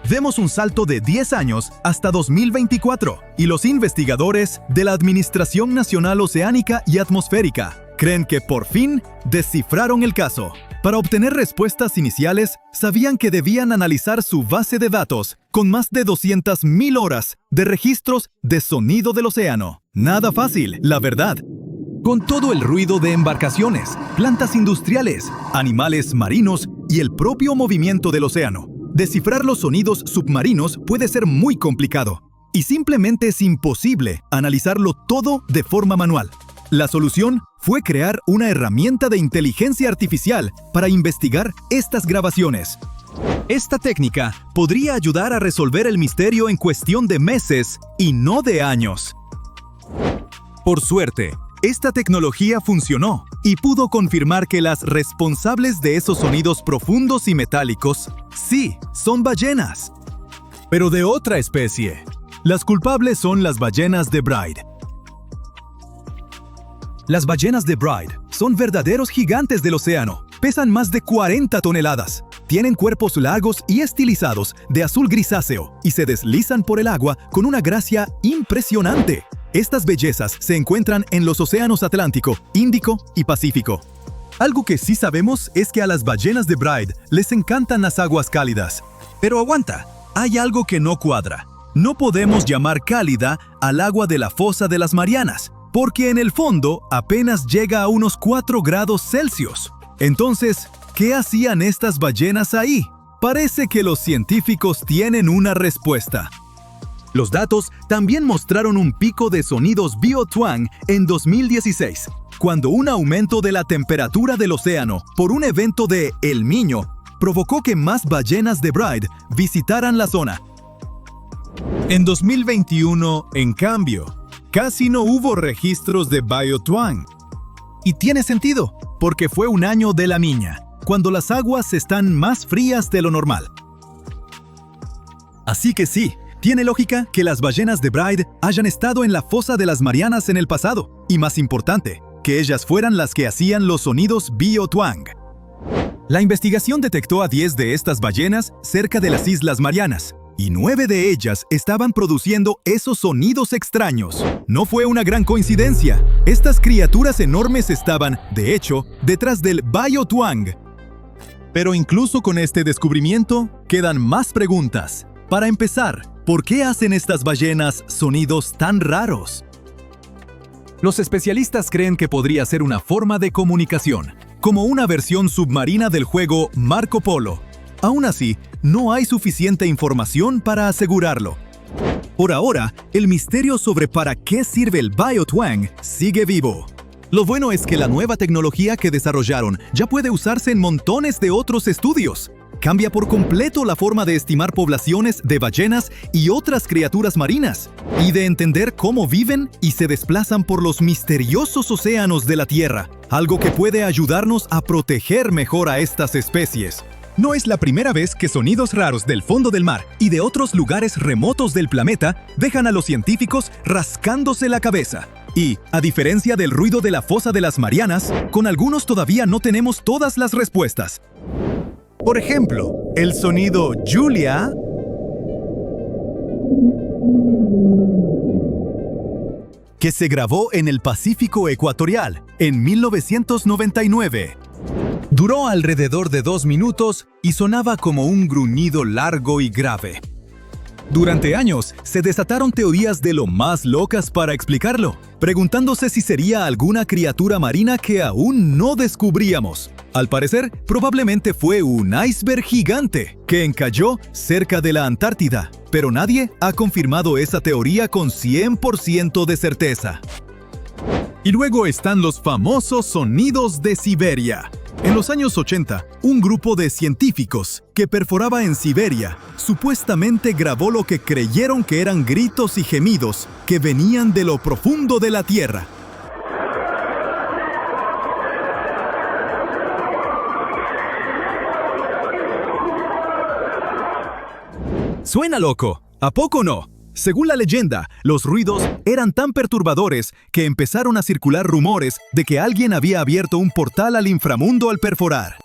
Demos un salto de 10 años hasta 2024, y los investigadores de la Administración Nacional Oceánica y Atmosférica creen que por fin descifraron el caso. Para obtener respuestas iniciales, sabían que debían analizar su base de datos con más de 200.000 horas de registros de sonido del océano. Nada fácil, la verdad. Con todo el ruido de embarcaciones, plantas industriales, animales marinos y el propio movimiento del océano, descifrar los sonidos submarinos puede ser muy complicado. Y simplemente es imposible analizarlo todo de forma manual. La solución fue crear una herramienta de inteligencia artificial para investigar estas grabaciones. Esta técnica podría ayudar a resolver el misterio en cuestión de meses y no de años. Por suerte, esta tecnología funcionó y pudo confirmar que las responsables de esos sonidos profundos y metálicos, sí, son ballenas. Pero de otra especie. Las culpables son las ballenas de Bride. Las ballenas de Bride son verdaderos gigantes del océano. Pesan más de 40 toneladas. Tienen cuerpos largos y estilizados de azul grisáceo y se deslizan por el agua con una gracia impresionante. Estas bellezas se encuentran en los océanos Atlántico, Índico y Pacífico. Algo que sí sabemos es que a las ballenas de Bride les encantan las aguas cálidas. Pero aguanta, hay algo que no cuadra. No podemos llamar cálida al agua de la fosa de las Marianas, porque en el fondo apenas llega a unos 4 grados Celsius. Entonces, ¿qué hacían estas ballenas ahí? Parece que los científicos tienen una respuesta. Los datos también mostraron un pico de sonidos biotwang en 2016, cuando un aumento de la temperatura del océano por un evento de El Niño provocó que más ballenas de Bride visitaran la zona. En 2021, en cambio, casi no hubo registros de biotwang. Y tiene sentido, porque fue un año de la Niña, cuando las aguas están más frías de lo normal. Así que sí, tiene lógica que las ballenas de Bride hayan estado en la fosa de las Marianas en el pasado, y más importante, que ellas fueran las que hacían los sonidos biotwang. La investigación detectó a 10 de estas ballenas cerca de las Islas Marianas, y 9 de ellas estaban produciendo esos sonidos extraños. No fue una gran coincidencia. Estas criaturas enormes estaban, de hecho, detrás del biotwang. Pero incluso con este descubrimiento, quedan más preguntas. Para empezar, ¿por qué hacen estas ballenas sonidos tan raros? Los especialistas creen que podría ser una forma de comunicación, como una versión submarina del juego Marco Polo. Aún así, no hay suficiente información para asegurarlo. Por ahora, el misterio sobre para qué sirve el biotwang sigue vivo. Lo bueno es que la nueva tecnología que desarrollaron ya puede usarse en montones de otros estudios. Cambia por completo la forma de estimar poblaciones de ballenas y otras criaturas marinas, y de entender cómo viven y se desplazan por los misteriosos océanos de la Tierra, algo que puede ayudarnos a proteger mejor a estas especies. No es la primera vez que sonidos raros del fondo del mar y de otros lugares remotos del planeta dejan a los científicos rascándose la cabeza. Y, a diferencia del ruido de la fosa de las Marianas, con algunos todavía no tenemos todas las respuestas. Por ejemplo, el sonido Julia que se grabó en el Pacífico Ecuatorial en 1999. Duró alrededor de 2 minutos y sonaba como un gruñido largo y grave. Durante años, se desataron teorías de lo más locas para explicarlo, preguntándose si sería alguna criatura marina que aún no descubríamos. Al parecer, probablemente fue un iceberg gigante que encalló cerca de la Antártida, pero nadie ha confirmado esa teoría con 100% de certeza. Y luego están los famosos sonidos de Siberia. En los años 80, un grupo de científicos que perforaba en Siberia supuestamente grabó lo que creyeron que eran gritos y gemidos que venían de lo profundo de la Tierra. Suena loco, ¿a poco no? Según la leyenda, los ruidos eran tan perturbadores que empezaron a circular rumores de que alguien había abierto un portal al inframundo al perforar.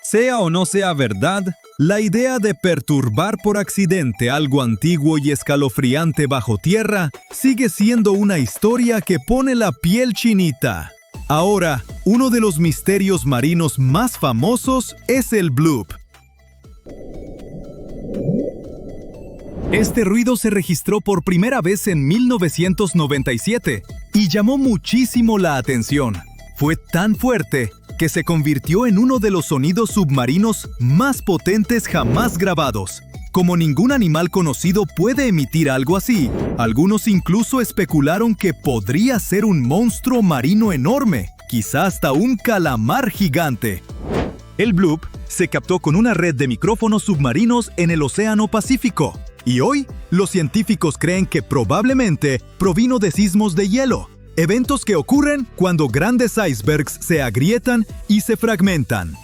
Sea o no sea verdad, la idea de perturbar por accidente algo antiguo y escalofriante bajo tierra sigue siendo una historia que pone la piel chinita. Ahora, uno de los misterios marinos más famosos es el bloop. Este ruido se registró por primera vez en 1997 y llamó muchísimo la atención. Fue tan fuerte que se convirtió en uno de los sonidos submarinos más potentes jamás grabados. Como ningún animal conocido puede emitir algo así, algunos incluso especularon que podría ser un monstruo marino enorme, quizá hasta un calamar gigante. El bloop se captó con una red de micrófonos submarinos en el Océano Pacífico. Y hoy, los científicos creen que probablemente provino de sismos de hielo, eventos que ocurren cuando grandes icebergs se agrietan y se fragmentan.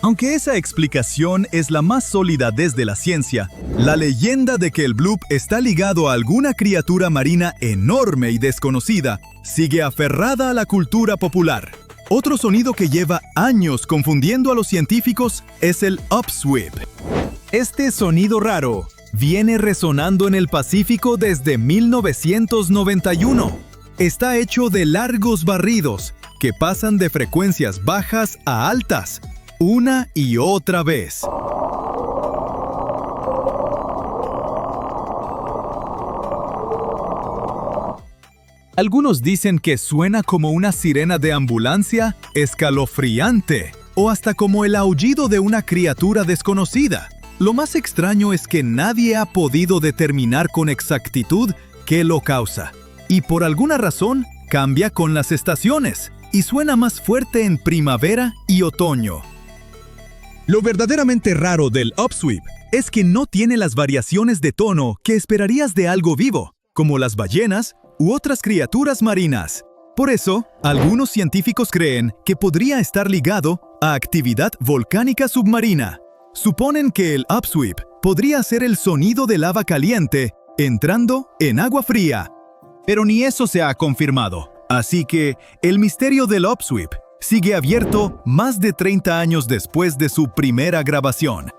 Aunque esa explicación es la más sólida desde la ciencia, la leyenda de que el bloop está ligado a alguna criatura marina enorme y desconocida sigue aferrada a la cultura popular. Otro sonido que lleva años confundiendo a los científicos es el upsweep. Este sonido raro viene resonando en el Pacífico desde 1991. Está hecho de largos barridos que pasan de frecuencias bajas a altas, una y otra vez. Algunos dicen que suena como una sirena de ambulancia escalofriante, o hasta como el aullido de una criatura desconocida. Lo más extraño es que nadie ha podido determinar con exactitud qué lo causa, y por alguna razón cambia con las estaciones, y suena más fuerte en primavera y otoño. Lo verdaderamente raro del upsweep es que no tiene las variaciones de tono que esperarías de algo vivo, como las ballenas u otras criaturas marinas. Por eso, algunos científicos creen que podría estar ligado a actividad volcánica submarina. Suponen que el upsweep podría ser el sonido de lava caliente entrando en agua fría. Pero ni eso se ha confirmado. Así que el misterio del upsweep sigue abierto más de 30 años después de su primera grabación.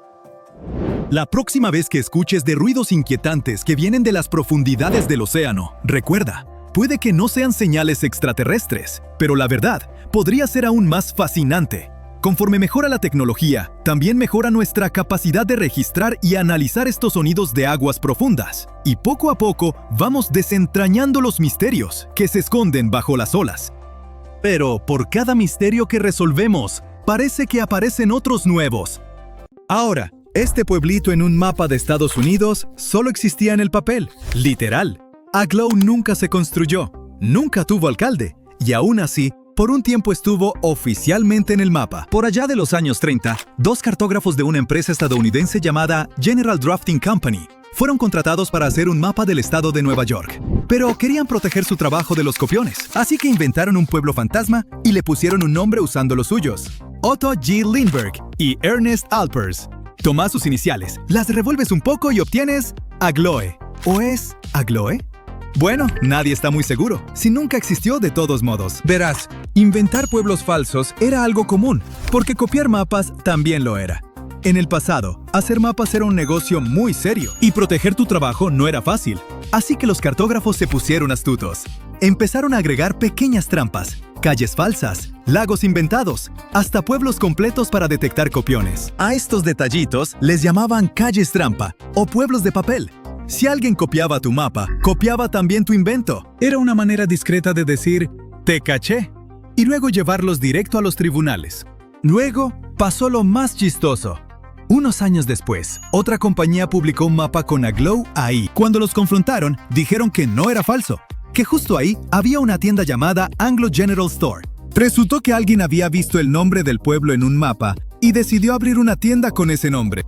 La próxima vez que escuches de ruidos inquietantes que vienen de las profundidades del océano, recuerda, puede que no sean señales extraterrestres, pero la verdad podría ser aún más fascinante. Conforme mejora la tecnología, también mejora nuestra capacidad de registrar y analizar estos sonidos de aguas profundas. Y poco a poco vamos desentrañando los misterios que se esconden bajo las olas. Pero por cada misterio que resolvemos, parece que aparecen otros nuevos. Ahora, este pueblito en un mapa de Estados Unidos solo existía en el papel, literal. Aglow nunca se construyó, nunca tuvo alcalde, y aún así, por un tiempo estuvo oficialmente en el mapa. Por allá de los años 30, dos cartógrafos de una empresa estadounidense llamada General Drafting Company fueron contratados para hacer un mapa del estado de Nueva York. Pero querían proteger su trabajo de los copiones, así que inventaron un pueblo fantasma y le pusieron un nombre usando los suyos: Otto G. Lindbergh y Ernest Alpers. Tomás sus iniciales, las revuelves un poco y obtienes Agloe. ¿O es Agloe? Bueno, nadie está muy seguro, si nunca existió de todos modos. Verás, inventar pueblos falsos era algo común, porque copiar mapas también lo era. En el pasado, hacer mapas era un negocio muy serio, y proteger tu trabajo no era fácil. Así que los cartógrafos se pusieron astutos. Empezaron a agregar pequeñas trampas, calles falsas, lagos inventados, hasta pueblos completos para detectar copiones. A estos detallitos les llamaban calles trampa o pueblos de papel. Si alguien copiaba tu mapa, copiaba también tu invento. Era una manera discreta de decir, te caché, y luego llevarlos directo a los tribunales. Luego pasó lo más chistoso. Unos años después, otra compañía publicó un mapa con Aglow ahí. Cuando los confrontaron, dijeron que no era falso, que justo ahí había una tienda llamada Anglo General Store. Resultó que alguien había visto el nombre del pueblo en un mapa y decidió abrir una tienda con ese nombre.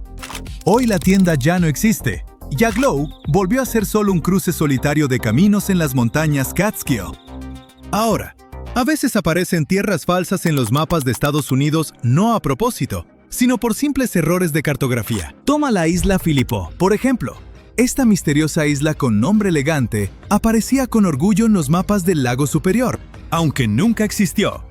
Hoy la tienda ya no existe. Y Aglow volvió a ser solo un cruce solitario de caminos en las montañas Catskill. Ahora, a veces aparecen tierras falsas en los mapas de Estados Unidos no a propósito, sino por simples errores de cartografía. Toma la isla Filipo, por ejemplo. Esta misteriosa isla con nombre elegante aparecía con orgullo en los mapas del lago superior, aunque nunca existió.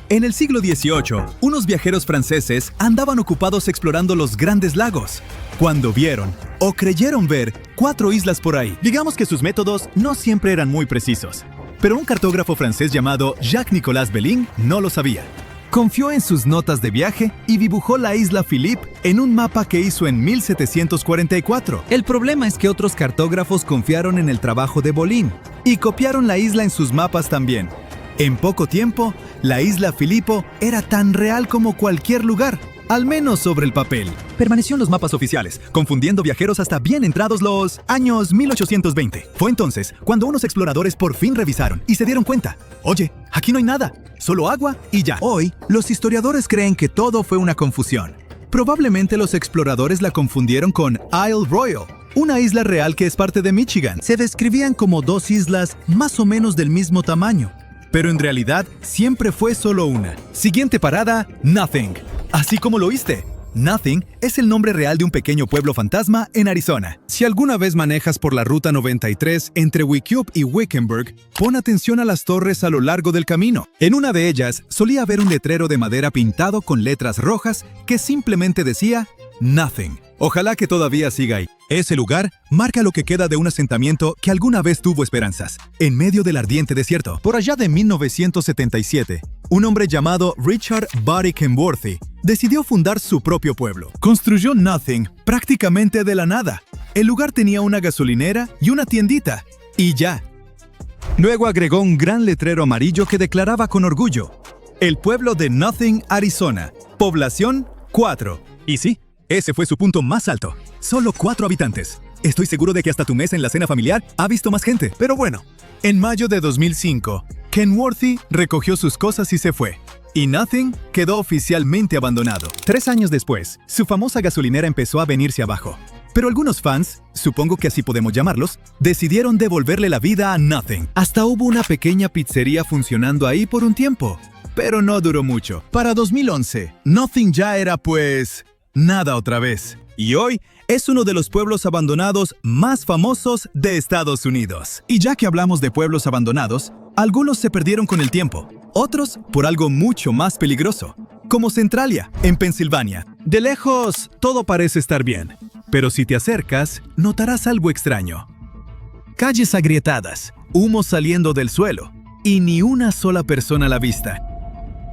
En el siglo XVIII, unos viajeros franceses andaban ocupados explorando los grandes lagos, cuando vieron, o creyeron ver, 4 islas por ahí. Digamos que sus métodos no siempre eran muy precisos, pero un cartógrafo francés llamado Jacques-Nicolas Belin no lo sabía. Confió en sus notas de viaje y dibujó la isla Philippe en un mapa que hizo en 1744. El problema es que otros cartógrafos confiaron en el trabajo de Belin y copiaron la isla en sus mapas también. En poco tiempo, la isla Filipo era tan real como cualquier lugar, al menos sobre el papel. Permaneció en los mapas oficiales, confundiendo viajeros hasta bien entrados los años 1820. Fue entonces cuando unos exploradores por fin revisaron y se dieron cuenta. Oye, aquí no hay nada, solo agua y ya. Hoy, los historiadores creen que todo fue una confusión. Probablemente los exploradores la confundieron con Isle Royale, una isla real que es parte de Michigan. Se describían como 2 islas más o menos del mismo tamaño, pero en realidad siempre fue solo una. Siguiente parada, Nothing. Así como lo oíste, Nothing es el nombre real de un pequeño pueblo fantasma en Arizona. Si alguna vez manejas por la Ruta 93 entre Wickiup y Wickenburg, pon atención a las torres a lo largo del camino. En una de ellas solía haber un letrero de madera pintado con letras rojas que simplemente decía Nothing. Ojalá que todavía siga ahí. Ese lugar marca lo que queda de un asentamiento que alguna vez tuvo esperanzas, en medio del ardiente desierto. Por allá de 1977, un hombre llamado Richard Buddy Kenworthy decidió fundar su propio pueblo. Construyó Nothing prácticamente de la nada. El lugar tenía una gasolinera y una tiendita, y ya. Luego agregó un gran letrero amarillo que declaraba con orgullo: el pueblo de Nothing, Arizona, población 4. Y sí, ese fue su punto más alto. Solo 4 habitantes. Estoy seguro de que hasta tu mesa en la cena familiar ha visto más gente. Pero bueno, en mayo de 2005, Kenworthy recogió sus cosas y se fue. Y Nothing quedó oficialmente abandonado. 3 años después, su famosa gasolinera empezó a venirse abajo. Pero algunos fans, supongo que así podemos llamarlos, decidieron devolverle la vida a Nothing. Hasta hubo una pequeña pizzería funcionando ahí por un tiempo. Pero no duró mucho. Para 2011, Nothing ya era pues nada otra vez. Y hoy es uno de los pueblos abandonados más famosos de Estados Unidos. Y ya que hablamos de pueblos abandonados, algunos se perdieron con el tiempo, otros por algo mucho más peligroso, como Centralia, en Pensilvania. De lejos, todo parece estar bien, pero si te acercas, notarás algo extraño. Calles agrietadas, humo saliendo del suelo, y ni una sola persona a la vista.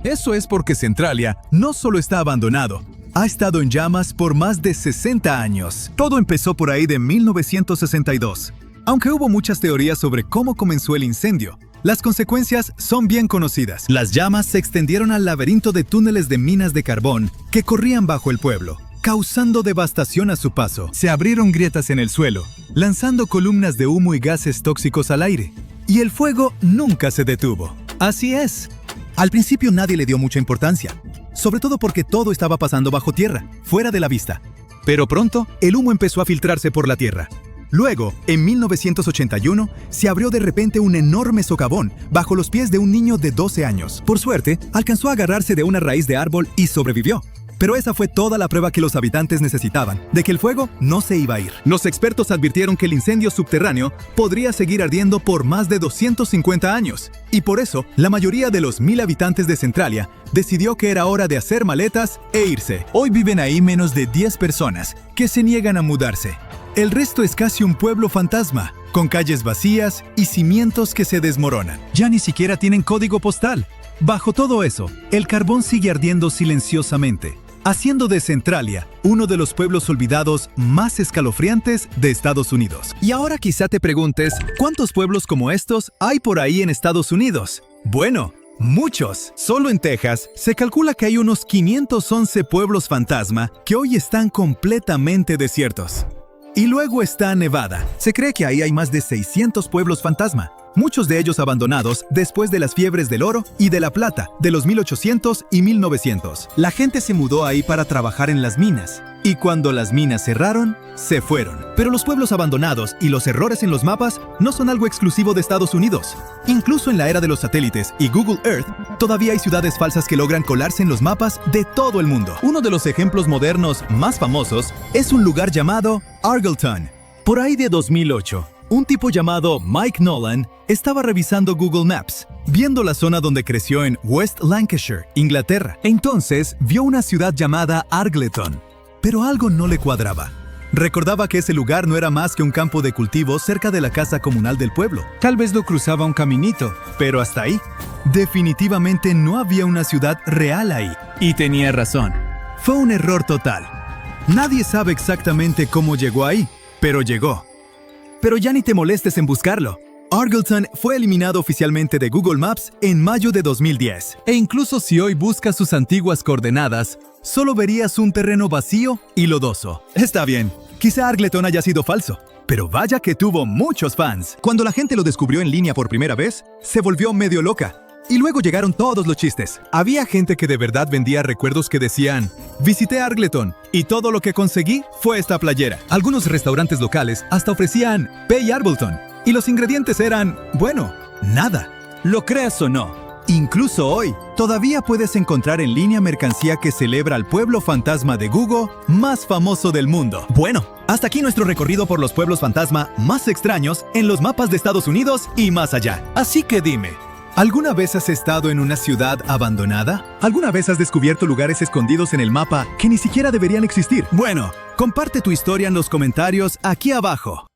Eso es porque Centralia no solo está abandonado, ha estado en llamas por más de 60 años. Todo empezó por ahí de 1962. Aunque hubo muchas teorías sobre cómo comenzó el incendio, las consecuencias son bien conocidas. Las llamas se extendieron al laberinto de túneles de minas de carbón que corrían bajo el pueblo, causando devastación a su paso. Se abrieron grietas en el suelo, lanzando columnas de humo y gases tóxicos al aire. Y el fuego nunca se detuvo. Así es. Al principio nadie le dio mucha importancia, sobre todo porque todo estaba pasando bajo tierra, fuera de la vista. Pero pronto, el humo empezó a filtrarse por la tierra. Luego, en 1981, se abrió de repente un enorme socavón bajo los pies de un niño de 12 años. Por suerte, alcanzó a agarrarse de una raíz de árbol y sobrevivió. Pero esa fue toda la prueba que los habitantes necesitaban, de que el fuego no se iba a ir. Los expertos advirtieron que el incendio subterráneo podría seguir ardiendo por más de 250 años. Y por eso, la mayoría de los 1000 habitantes de Centralia decidió que era hora de hacer maletas e irse. Hoy viven ahí menos de 10 personas, que se niegan a mudarse. El resto es casi un pueblo fantasma, con calles vacías y cimientos que se desmoronan. Ya ni siquiera tienen código postal. Bajo todo eso, el carbón sigue ardiendo silenciosamente, haciendo de Centralia uno de los pueblos olvidados más escalofriantes de Estados Unidos. Y ahora quizá te preguntes, ¿cuántos pueblos como estos hay por ahí en Estados Unidos? Bueno, muchos. Solo en Texas se calcula que hay unos 511 pueblos fantasma que hoy están completamente desiertos. Y luego está Nevada. Se cree que ahí hay más de 600 pueblos fantasma, muchos de ellos abandonados después de las fiebres del oro y de la plata de los 1800 y 1900. La gente se mudó ahí para trabajar en las minas. Y cuando las minas cerraron, se fueron. Pero los pueblos abandonados y los errores en los mapas no son algo exclusivo de Estados Unidos. Incluso en la era de los satélites y Google Earth, todavía hay ciudades falsas que logran colarse en los mapas de todo el mundo. Uno de los ejemplos modernos más famosos es un lugar llamado Argleton. Por ahí de 2008, un tipo llamado Mike Nolan estaba revisando Google Maps, viendo la zona donde creció en West Lancashire, Inglaterra. Entonces, vio una ciudad llamada Argleton. Pero algo no le cuadraba. Recordaba que ese lugar no era más que un campo de cultivo cerca de la casa comunal del pueblo. Tal vez lo cruzaba un caminito, pero hasta ahí. Definitivamente no había una ciudad real ahí. Y tenía razón. Fue un error total. Nadie sabe exactamente cómo llegó ahí, pero llegó. Pero ya ni te molestes en buscarlo. Argleton fue eliminado oficialmente de Google Maps en mayo de 2010. E incluso si hoy buscas sus antiguas coordenadas, solo verías un terreno vacío y lodoso. Está bien, quizá Argleton haya sido falso, pero vaya que tuvo muchos fans. Cuando la gente lo descubrió en línea por primera vez, se volvió medio loca. Y luego llegaron todos los chistes. Había gente que de verdad vendía recuerdos que decían: visité Argleton y todo lo que conseguí fue esta playera. Algunos restaurantes locales hasta ofrecían Pay Arbleton. Y los ingredientes eran, bueno, nada. Lo creas o no, incluso hoy, todavía puedes encontrar en línea mercancía que celebra al pueblo fantasma de Google más famoso del mundo. Bueno, hasta aquí nuestro recorrido por los pueblos fantasma más extraños en los mapas de Estados Unidos y más allá. Así que dime, ¿alguna vez has estado en una ciudad abandonada? ¿Alguna vez has descubierto lugares escondidos en el mapa que ni siquiera deberían existir? Bueno, Comparte tu historia en los comentarios aquí abajo.